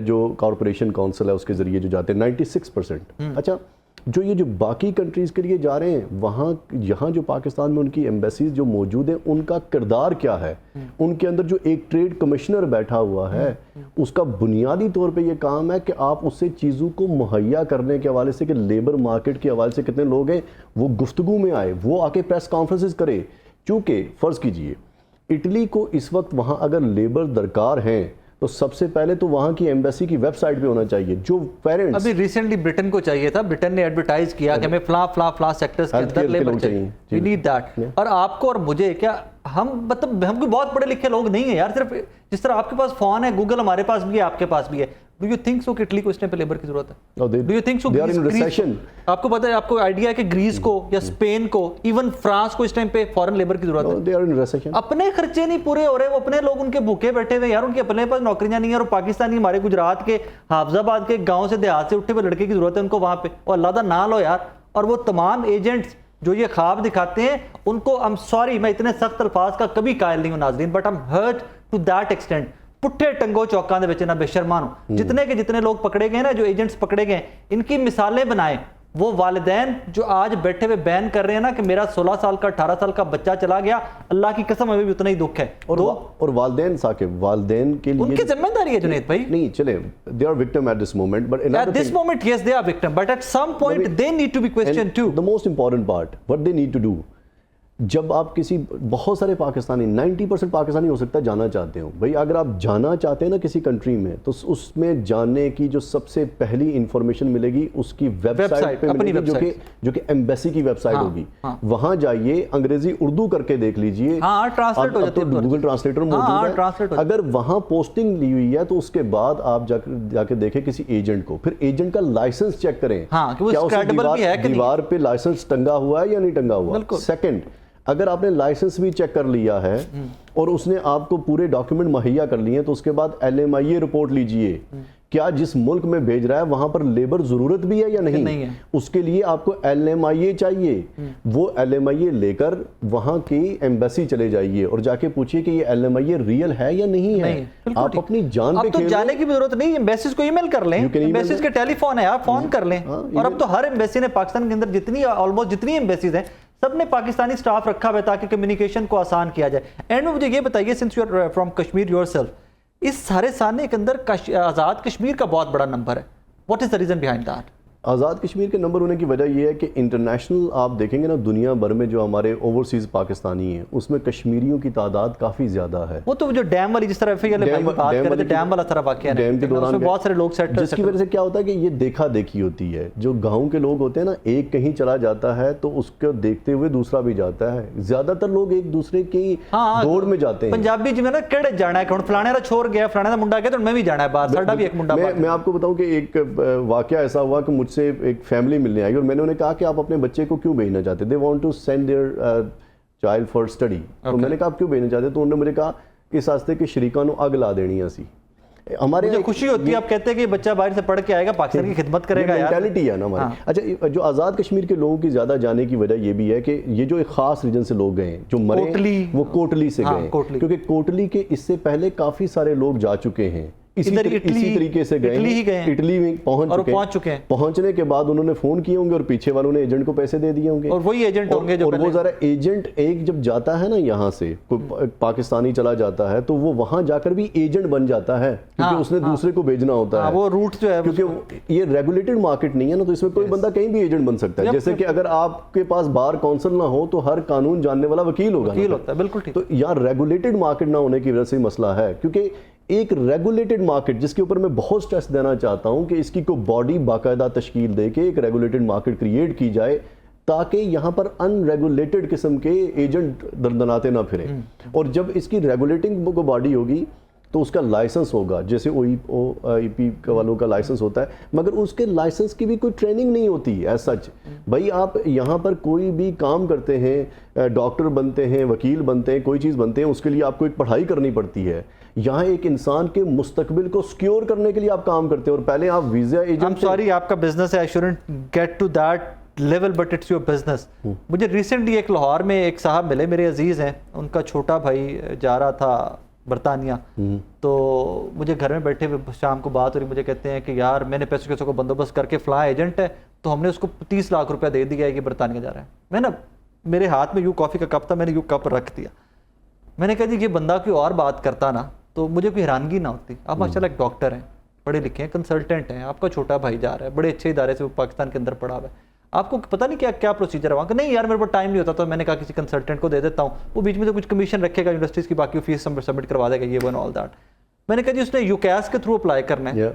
Speaker 6: जो कॉरपोरेशन काउंसिल है उसके जरिए जो जाते हैं 96%। अच्छा, जो ये जो बाकी कंट्रीज़ के लिए जा रहे हैं वहाँ यहाँ जो पाकिस्तान में उनकी एम्बेसीज जो मौजूद हैं उनका किरदार क्या है, उनके अंदर जो एक ट्रेड कमिश्नर बैठा हुआ है उसका बुनियादी तौर पे ये काम है कि आप उससे चीज़ों को मुहैया करने के हवाले से कि लेबर मार्केट के हवाले से कितने लोग हैं वो गुफ्तगू में आए, वो आके प्रेस कॉन्फ्रेंसेस करे। चूँकि फ़र्ज़ कीजिए इटली को इस वक्त वहाँ अगर लेबर दरकार हैं तो सबसे पहले तो वहाँ की एम्बेसी की वेबसाइट पे होना चाहिए जो पेरेंट्स।
Speaker 1: अभी रिसेंटली ब्रिटेन को चाहिए था, ब्रिटेन ने एडवर्टाइज किया कि हमें फ्ला सेक्टर्स के अंदर लेबर चाहिए, वी नीड दैट। और आपको और मुझे क्या, हम मतलब हम कोई बहुत पढ़े लिखे लोग नहीं है यार, सिर्फ जिस तरह आपके पास फोन है, गूगल हमारे पास भी है, आपके पास भी है। डू यू थिंक सो कि इटली को इस टाइम पे लेबर की जरूरत है? डू यू थिंक सो आपको पता है, आपको आइडिया है कि ग्रीस को या स्पेन को, इवन फ्रांस को इस टाइम पे फॉरेन लेबर की जरूरत है? अपने खर्चे नहीं पूरे हो रहे, वो अपने लोग उनके भूखे बैठे हुए यार, उनके अपने पास नौकरियां नहीं है। और पाकिस्तानी हमारे गुजरात के हाफजाबाद के गांव से देहात से उठे हुए लड़के की जरूरत है उनको वहां पे, और अल्लाह दा ना लो यार। और वो तमाम एजेंट्स जो ये ख्वाब दिखाते हैं उनको आई एम सॉरी, मैं इतने सख्त अल्फाज का कभी कायल नहीं हूं नाज़रीन, but I am hurt to that extent. पुट्ठे टंगो चौकां दे विच ना बेशर्मान जितने के जितने लोग पकड़े गए ना, जो एजेंट्स पकड़े गए, इनकी मिसालें बनाएं। वो वालिदैन जो आज बैठे हुए बैन कर रहे हैं ना कि मेरा 16 साल का 18 साल का बच्चा चला गया, अल्लाह की कसम हमें भी उतना ही दुख है।
Speaker 6: और वालिदैन साकिब, वालिदैन के लिए
Speaker 1: उनकी जिम्मेदारी है जुनैद भाई।
Speaker 6: नहीं चले, they are victim at this moment, but
Speaker 1: at this moment yes they are victim, but at some point they need to be question to.
Speaker 6: The most important part what they need to do, जब आप किसी, बहुत सारे पाकिस्तानी, 90% पाकिस्तानी हो सकता है जाना चाहते हो भाई, अगर आप जाना चाहते हैं ना किसी कंट्री में, तो उसमें जाने की जो सबसे पहली इंफॉर्मेशन मिलेगी उसकी वेबसाइट पे मिलेगी, जो कि एम्बेसी की वेबसाइट होगी। वहां जाइए, अंग्रेजी उर्दू करके देख लीजिए,
Speaker 1: ट्रांसलेट हो जाती है,
Speaker 6: गूगल ट्रांसलेटर मौजूद है। अगर वहां पोस्टिंग ली हुई है तो उसके बाद आप जाके देखें किसी एजेंट को, फिर एजेंट का लाइसेंस चेक करें, क्या उस दीवार पे लाइसेंस टंगा हुआ है या नहीं टंगा हुआ। सेकंड, अगर आपने लाइसेंस भी चेक कर लिया है और उसने आपको पूरे डॉक्यूमेंट मुहैया कर लिए हैं, तो उसके बाद LMIA रिपोर्ट लीजिए, क्या जिस मुल्क में भेज रहा है वहां पर लेबर जरूरत भी है या नहीं है। उसके लिए आपको LMIA चाहिए, वो LMIA लेकर वहां की एम्बेसी चले जाइए और जाके पूछिए कि ये LMIA रियल है या नहीं है। आप अपनी जान पे
Speaker 1: तो जाने की भी जरूरत नहीं, एम्बेसीज को ईमेल कर लें, एम्बेसीज के टेलीफोन है, आप फोन कर लें। और अब तो हर एम्बेसी ने पाकिस्तान के अंदर जितनी ऑलमोस्ट जितनी एम्बेसीज हैं सबने पाकिस्तानी स्टाफ रखा हुआ है ताकि कम्युनिकेशन को आसान किया जाए। एंड में मुझे ये बताइए, since you are from Kashmir yourself, इस सारे सामने के अंदर आज़ाद कश्मीर का बहुत बड़ा नंबर है, what is the reason behind that?
Speaker 6: Azad Kashmir के नंबर होने की वजह यह है कि इंटरनेशनल आप देखेंगे ना, दुनिया भर में जो हमारे ओवरसीज पाकिस्तानी हैं उसमें कश्मीरियों की तादाद काफ़ी ज़्यादा है।
Speaker 1: वो तो जो डैम वाली, जिस तरह डैम वाला सारा वाकया है,
Speaker 6: डैम के दौरान
Speaker 1: बहुत सारे लोग सेट,
Speaker 6: जिसकी वजह से क्या होता है कि ये देखा देखी होती है। जो गाँव के लोग होते हैं ना, एक कहीं चला जाता है तो उसको देखते हुए दूसरा भी जाता है। ज्यादातर लोग एक दूसरे की दौड़ में जाते हैं।
Speaker 1: पंजाबी जिमें ना केड़े जाना है, फलाने का छोर गया, फलाने का मुंडा गया तो मैं भी जाना है बाहर, साडा भी एक मुंडा।
Speaker 6: मैं आपको बताऊं कि एक वाकया ऐसा हुआ कि मुझसे एक फैमिली मिलने आई और मैंने उन्हें कहा कि आप अपने बच्चे को क्यों भेजना चाहते, they want to send their child for study. तो मैंने कहा आप क्यों भेजना चाहते, तो उन्होंने मुझे कहा इस वास्ते कि शरीका नु अग ला देनी असी। हमारे
Speaker 1: मुझे खुशी होती है, आप कहते हैं कि बच्चा बाहर से पढ़ के आएगा, पाकिस्तान की खिदमत करेगा,
Speaker 6: मेंटालिटी है ना हमारी। अच्छा, जो आज़ाद कश्मीर के लोगों की ज्यादा जाने की वजह ये भी है कि ये जो एक खास रीजन से लोग गए, जो मरे वो कोटली से गए, क्योंकि कोटली के इससे पहले काफी सारे लोग जा चुके हैं, इसी तरीके से गए, इटली में पहुंच चुके हैं। पहुंचने के बाद उन्होंने फोन किए होंगे और पीछे वालों ने एजेंट को पैसे दे दिए होंगे,
Speaker 1: और वही एजेंट होंगे जो,
Speaker 6: और वो जरा एजेंट एक जब जाता है ना यहाँ से, कोई पाकिस्तानी चला जाता है तो वो वहां जाकर भी एजेंट बन जाता है, क्योंकि उसने दूसरे को भेजना होता है।
Speaker 1: वो रूट जो है,
Speaker 6: क्योंकि ये रेगुलेटेड मार्केट नहीं है ना, तो इसमें कोई बंदा कहीं भी एजेंट बन सकता है। जैसे कि अगर आपके पास बार काउंसिल ना हो तो हर कानून जानने वाला वकील होगा,
Speaker 1: बिल्कुल ठीक।
Speaker 6: तो यहाँ रेगुलेटेड मार्केट ना होने की वजह से मसला है, क्योंकि एक रेगुलेटेड मार्केट, जिसके ऊपर मैं बहुत स्ट्रेस देना चाहता हूं कि इसकी कोई बॉडी बाकायदा तश्कील दे के एक रेगुलेटेड मार्केट क्रिएट की जाए, ताकि यहाँ पर अनरेगुलेटेड किस्म के एजेंट दरदनाते ना फिरें। और जब इसकी रेगुलेटिंग को बॉडी होगी तो उसका लाइसेंस होगा, जैसे OEP वालों का लाइसेंस होता है, मगर उसके लाइसेंस की भी कोई ट्रेनिंग नहीं होती एज सच। भाई आप यहाँ पर कोई भी काम करते हैं, डॉक्टर बनते हैं, वकील बनते हैं, कोई चीज़ बनते हैं, उसके लिए आपको एक पढ़ाई करनी पड़ती है। यहाँ एक इंसान के मुस्तकबिल को सिक्योर करने के लिए आप काम करते हैं, और पहले आप वीजा एजेंट,
Speaker 1: सॉरी आपका बिजनेस है, I shouldn't get to that level, but it's your business. मुझे रिसेंटली एक लाहौर में एक साहब मिले, मेरे अजीज़ हैं, उनका छोटा भाई जा रहा था बरतानिया, तो मुझे घर में बैठे हुए शाम को बात हो रही, मुझे कहते हैं कि यार मैंने पैसों को बंदोबस्त करके फलां एजेंट है, तो हमने उसको 30 लाख रुपया दे दिया है कि बरतानिया जा रहा है। मैं ना, मेरे हाथ में यूँ कॉफ़ी का कप था, मैंने यूँ कप रख दिया, मैंने कहा जी ये बंदा कोई और बात करता ना तो मुझे कोई हैरानगी ना होती। आप माशाल्लाह एक डॉक्टर हैं, पढ़े लिखे हैं, कंसल्टेंट हैं, आपका छोटा भाई जा रहा है, बड़े अच्छे इदारे से वो पाकिस्तान के अंदर पढ़ा हुआ है, आपको पता नहीं क्या क्या प्रोसीजर है वहाँ का। नहीं यार मेरे पास टाइम नहीं होता, तो मैंने कहा किसी कंसल्टेंट को दे देता हूँ, वो बीच में तो कुछ कमीशन रखेगा यूनिवर्सिटीज़ की, बाकी फीस सबमिट करवा देगा, ये वन ऑल दैट। मैंने कहा जी उसने यूकैस के थ्रू अप्लाई करना है,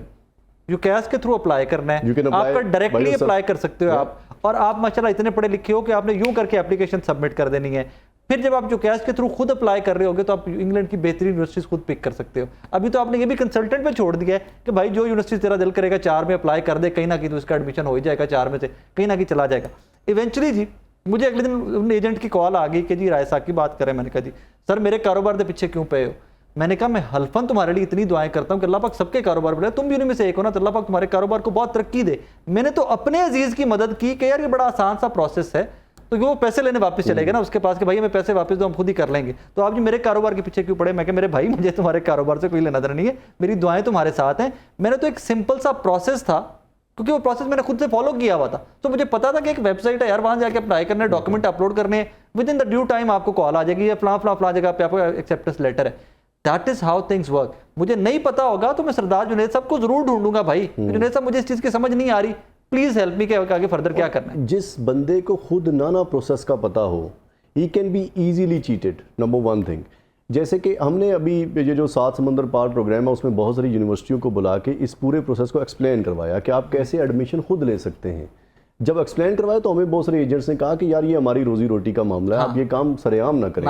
Speaker 1: यूकैस के थ्रू अप्लाई करना है, आपका डायरेक्टली अप्लाई कर सकते हो आप, और आप माशाल्लाह इतने पढ़े लिखे हो कि आपने यूं करके एप्लीकेशन सबमिट कर देनी है। फिर जब आप यूकैस के थ्रू खुद अप्लाई कर रहे होगे तो आप इंग्लैंड की बेहतरीन यूनिवर्सिटीज खुद पिक कर सकते हो। अभी तो आपने ये भी कंसल्टेंट पे छोड़ दिया है कि भाई जो यूनिवर्सिटी तेरा दिल करेगा 4 में अप्लाई कर दे, कहीं ना कहीं तो उसका एडमिशन हो ही जाएगा, 4 में से कहीं ना कहीं चला जाएगा इवेंचुअली। जी मुझे अगले दिन एजेंट की कॉल आ गई कि जी राय साहब की बात करें। मैंने कहा जी सर मेरे कारोबार के पीछे क्यों पे हो? मैंने कहा मैं हल्फन तुम्हारे लिए इतनी दुआएं करता हूं कि अल्लाह पाक सबके कारोबार बढ़ाए, तुम भी उनमें से एक हो ना, तो अल्लाह पाक तुम्हारे कारोबार को बहुत तरक्की दे। मैंने तो अपने अजीज की मदद की कि यार ये बड़ा आसान सा प्रोसेस है, तो वो पैसे लेने वापस चले गए ना उसके पास कि भाई हमें पैसे वापस दो, हम खुद ही कर लेंगे। तो आप जी मेरे कारोबार के पीछे क्यों पड़े? मैं कहा मेरे भाई मुझे तुम्हारे कारोबार से कोई लेना देना नहीं है, मेरी दुआएं तुम्हारे साथ हैं। मैंने तो एक सिंपल सा प्रोसेस था, क्योंकि वो प्रोसेस मैंने खुद से फॉलो किया हुआ था, तो मुझे पता था कि एक वेबसाइट है यार, वहां जाके अप्लाई करने, डॉक्यूमेंट अपलोड करने, with in the due time आपको कॉल आ जाएगी, ये फला जगह पे आपको एक्सेप्टेंस लेटर है। That is how things work. मुझे नहीं पता होगा तो मैं सरदार जुनैद साहब को जरूर ढूंढूंगा, भाई जुनैद साहब मुझे इस चीज की समझ नहीं आ रही, प्लीज हेल्प मी, के आगे फर्दर क्या करना है।
Speaker 6: जिस बंदे को खुद नाना प्रोसेस का पता हो, he can be easily cheated, number one thing. जैसे कि हमने अभी ये जो 7 समंदर पार प्रोग्राम है उसमें बहुत सारी यूनिवर्सिटियों को बुला के इस पूरे प्रोसेस को एक्सप्लेन करवाया कि आप कैसे एडमिशन खुद ले सकते हैं। जब एक्सप्लेन करवाया तो हमें बहुत सारे एजेंट्स ने कहा कि यार ये हमारी रोजी रोटी का मामला है, आप ये काम सरेआम ना करें।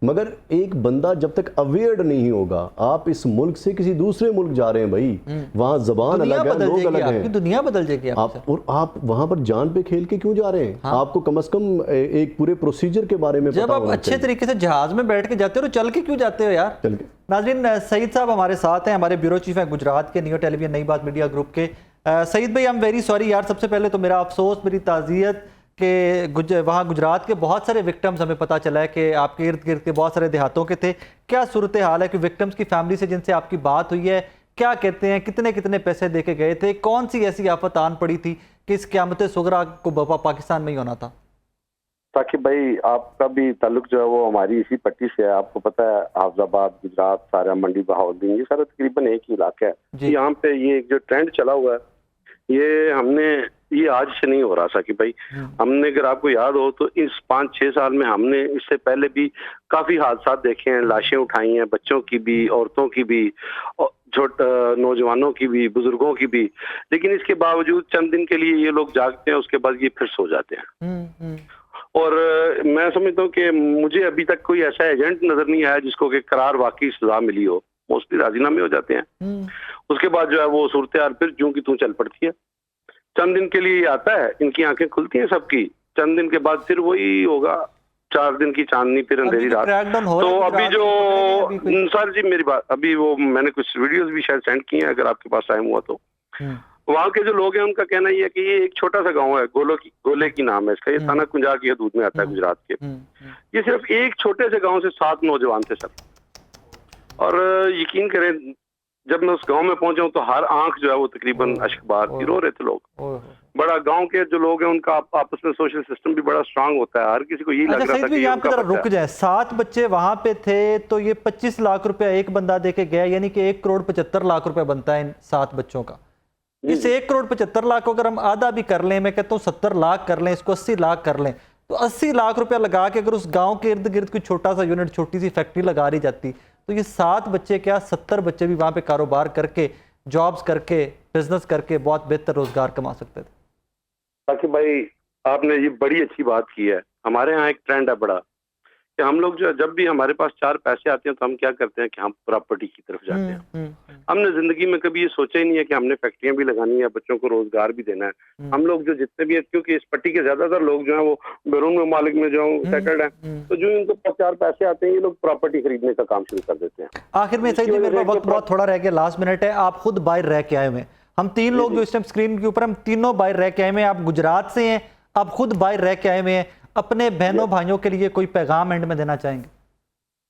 Speaker 6: मगर एक बंदा जब तक अवेयर नहीं होगा, आप इस मुल्क से किसी दूसरे मुल्क जा रहे हैं भाई, वहाँ जबान अलग है, लोग अलग हैं,
Speaker 1: दुनिया बदल जाएगी
Speaker 6: आप, और आप वहाँ पर जान पे खेल के क्यों जा रहे हैं? आपको कम से कम एक पूरे प्रोसीजर के बारे में
Speaker 1: जब आप अच्छे तरीके से जहाज में बैठ के जाते हो तो चल के क्यों जाते हो यार? चल के। नाज़रीन, सईद साहब हमारे साथ हैं, हमारे ब्यूरो चीफ हैं गुजरात के, नियो टेलीविजन नई बात मीडिया ग्रुप के। सईद भाई, आई एम वेरी सॉरी यार, सबसे पहले तो मेरा अफसोस, मेरी ताज़ियत कि वहाँ गुजरात के बहुत सारे विक्टिम्स, हमें पता चला है कि आपके इर्द गिर्द के बहुत सारे देहातों के थे। क्या सूरत हाल है कि विक्टिम्स की फैमिली से जिनसे आपकी बात हुई है, क्या कहते हैं, कितने कितने पैसे दे के गए थे, कौन सी ऐसी आफत आन पड़ी थी कि इस क़यामत सुगरा को बपा पाकिस्तान में ही होना था?
Speaker 7: ताकि भाई आपका भी ताल्लुक जो है वो हमारी इसी पट्टी से है। आपको पता है हाफजाबाद, गुजरात, सारा मंडी, बहाउद्दीन, ये सारा तकरीबन एक ही इलाका है। यहाँ पे ये जो ट्रेंड चला हुआ है ये आज से नहीं हो रहा था कि भाई हमने, अगर आपको याद हो तो इस 5-6 साल में हमने इससे पहले भी काफी हादसा देखे हैं, लाशें उठाई हैं, बच्चों की भी, औरतों की भी, छोटे नौजवानों की भी, बुजुर्गों की भी। लेकिन इसके बावजूद चंद दिन के लिए ये लोग जागते हैं, उसके बाद ये फिर सो जाते हैं। और मैं समझता हूँ कि मुझे अभी तक कोई ऐसा एजेंट नजर नहीं आया जिसको कि करार वाकई सजा मिली हो। मोस्टली राजीनामे हो जाते हैं, उसके बाद जो है वो सूरत हाल फिर यूं की तूं चल पड़ती है। चंद दिन के लिए आता है, इनकी आंखें खुलती हैं सबकी, चंद दिन के बाद फिर वही होगा, 4 दिन की चांदनी फिर अंधेरी रात। तो अभी जो सर जी मेरी बात, अभी वो मैंने कुछ वीडियोस भी शायद सेंड किए हैं, अगर आपके पास टाइम हुआ तो। वहाँ के जो लोग हैं उनका कहना ये है कि ये एक छोटा सा गांव है, गोले की नाम है इसका, ये थाना कुंजा की हदूद में आता है गुजरात के। ये सिर्फ एक छोटे से गांव से 7 नौजवान थे सर। और यकीन करें, जब मैं उस गांव में पहुंचा हूं तो हर आंख जो है वो तकरीबन अश्कबार की, रो रहे थे लोग। बड़ा गांव के जो लोग हैं उनका आपस में सोशल सिस्टम भी बड़ा स्ट्रांग होता है, हर किसी को यही लग रहा था कि
Speaker 1: यहाँ पे जरा रुक जाए। 7 बच्चे वहां पे थे, तो ये 25 लाख रुपया एक बंदा दे के गया, यानी कि 1 करोड़ 75 लाख रुपया बनता है इन 7 बच्चों का। इस 1 करोड़ 75 लाख को अगर हम आधा भी कर लें, मैं कहता हूँ 70 लाख कर लें, इसको 80 लाख कर लें, तो 80 लाख रुपया लगा के अगर उस गांव के इर्द गिर्द कोई छोटा सा यूनिट, छोटी सी फैक्ट्री लगा रही जाती, तो ये 7 बच्चे क्या 70 बच्चे भी वहां पे कारोबार करके, जॉब्स करके, बिजनेस करके बहुत बेहतर रोजगार कमा सकते थे।
Speaker 7: ताकि भाई आपने ये बड़ी अच्छी बात की है। हमारे यहाँ एक ट्रेंड है बड़ा कि हम लोग जो जब भी हमारे पास 4 पैसे आते हैं तो हम क्या करते हैं कि हम प्रॉपर्टी की तरफ जाते हैं। हमने जिंदगी में कभी ये सोचा ही नहीं है कि हमने फैक्ट्रियां भी लगानी है, बच्चों को रोजगार भी देना है। हम लोग जो जितने भी, क्योंकि इस पट्टी के ज्यादातर लोग जो है वो बैरून ममालिक में जो सेटल्ड है, तो जो इनको 4 पैसे आते हैं ये लोग प्रॉपर्टी खरीदने का काम शुरू कर देते हैं।
Speaker 1: आखिर में सही, मेरे वक्त बहुत थोड़ा रह गया, लास्ट मिनट है। आप खुद बाहर रह के आए हुए, हम 3 लोग जो इस टाइम स्क्रीन के ऊपर, हम तीनों बाहर रह के आए हुए हैं। आप गुजरात से हैं, आप खुद बाहर रह के आए हुए हैं, अपने बहनों भाइयों के लिए कोई पैगाम एंड में देना चाहेंगे?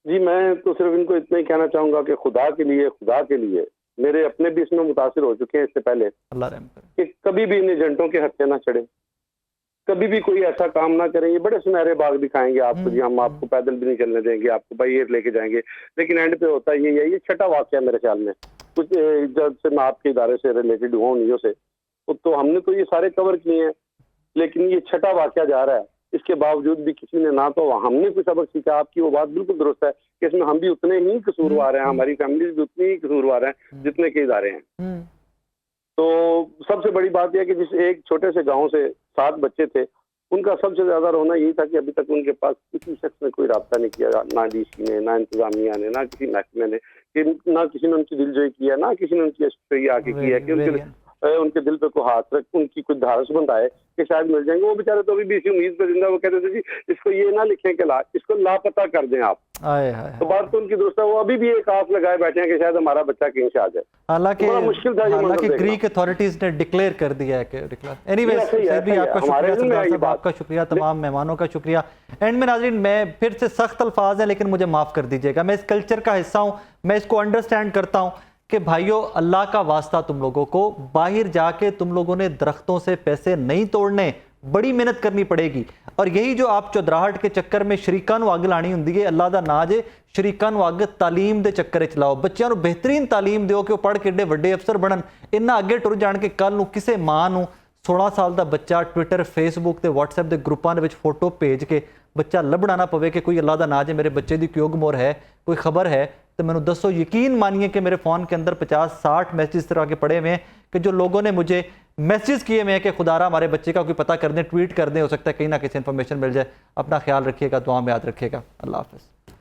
Speaker 7: जी, मैं तो सिर्फ इनको इतना ही कहना चाहूंगा कि खुदा के लिए मेरे अपने भी इसमें मुतासिर हो चुके हैं इससे पहले,
Speaker 1: अल्लाह रहम करे,
Speaker 7: कि कभी भी इन एजेंटों के हत्थे ना चढ़े, कभी भी कोई ऐसा काम ना करें। ये बड़े सुनहरे बाग दिखाएंगे आपको, जी हम आपको पैदल भी नहीं चलने देंगे, आपको बाई एयर लेके जाएंगे, लेकिन एंड पे होता है ये छठा वाकया मेरे ख्याल में कुछ जब से मैं आपके इदारे से रिलेटेड हुआ नियो से, तो हमने तो ये सारे कवर किए हैं, लेकिन ये छठा वाकया जा रहा है। इसके बावजूद भी किसी ने ना तो हमने कोई सबक सीखा। आपकी वो बात बिल्कुल दुरुस्त है कि इसमें हम भी उतने ही कसूरवार हैं, हमारी फैमिली भी उतनी ही कसूरवार हैं जितने के इदारे हैं। तो सबसे बड़ी बात यह कि जिस एक छोटे से गांव से 7 बच्चे थे, उनका सबसे ज्यादा रोना यही था कि अभी तक उनके पास किसी शख्स ने कोई राब्ता नहीं किया, ना डीसी ने, ना इंतजामिया ने, ना किसी महकमे ने, कि ना किसी ने उनकी दिलजोई की है, ना किसी ने उनकी एसपी आके की है कि उनके दिल पे कोई हाथ रख, उनकी कुछ धारसबंद आए कि शायद मिल जाएंगे। वो बेचारे तो अभी भी इसी उम्मीद पे जिंदा, वो कहते थे जी इसको ये ना लिखें कि इसको लापता कर दें आप।
Speaker 1: आए हाय
Speaker 7: तो बात तो उनकी दुरुस्त है, वो अभी भी एक आस लगाए बैठे हैं कि शायद हमारा बच्चा कहीं से आ जाए।
Speaker 1: हालांकि
Speaker 7: बड़ा मुश्किल था ये मंजर देखना।
Speaker 1: ग्रीक अथॉरिटीज ने डिक्लेयर कर दिया है कि एनीवेज
Speaker 7: ऐसे ही है,
Speaker 1: भी आपका
Speaker 7: हमारे
Speaker 1: शुक्रिया
Speaker 7: में
Speaker 1: सरदार
Speaker 7: ये
Speaker 1: साहब,
Speaker 7: बात।
Speaker 1: आपका शुक्रिया, तमाम मेहमानों का शुक्रिया। एंड में नाज़रीन मैं फिर से सख्त अल्फाज हैं लेकिन मुझे माफ़ कर दीजिएगा, मैं इस कल्चर का हिस्सा हूँ, मैं इसको अंडरस्टैंड करता हूँ कि भाइयों अल्लाह का वास्ता तुम लोगों को बाहर जाके तुम लोगों ने दरख्तों से पैसे नहीं तोड़ने, बड़ी मेहनत करनी पड़ेगी। और यही जो आप चौधराहट के चक्कर में शरीकां नूं अग लानी हुंदी है, अल्लाह दा नाज है शरीकां नूं अग तालीम दे चक्कर च लाओ, बच्चों नूं बेहतरीन तालीम दिओ कि वो पढ़ के एडे वड्डे अफसर बनन, इन्ना अगे टुर जाण के कल नूं किसे मां नूं 16 साल का बच्चा ट्विटर फेसबुक ते व्हाट्सएप के ग्रुपां दे विच फोटो भेज के बच्चा लभना ना पवे कि कोई अल्लाह दा नाज है मेरे बच्चे की कोई मोर है, कोई खबर है, तो मैंने दसो, यकीन मानिए कि मेरे फ़ोन के अंदर 50-60 मैसेज इस तरह के पड़े हुए हैं कि जो लोगों ने मुझे मैसेज किए हुए हैं कि खुदारा हमारे बच्चे का कोई पता कर दें, ट्वीट कर दें, हो सकता है कहीं ना कहीं इन्फॉर्मेशन मिल जाए। अपना ख्याल रखिएगा, दुआ में याद रखिएगा। अल्लाह हाफ़िज़।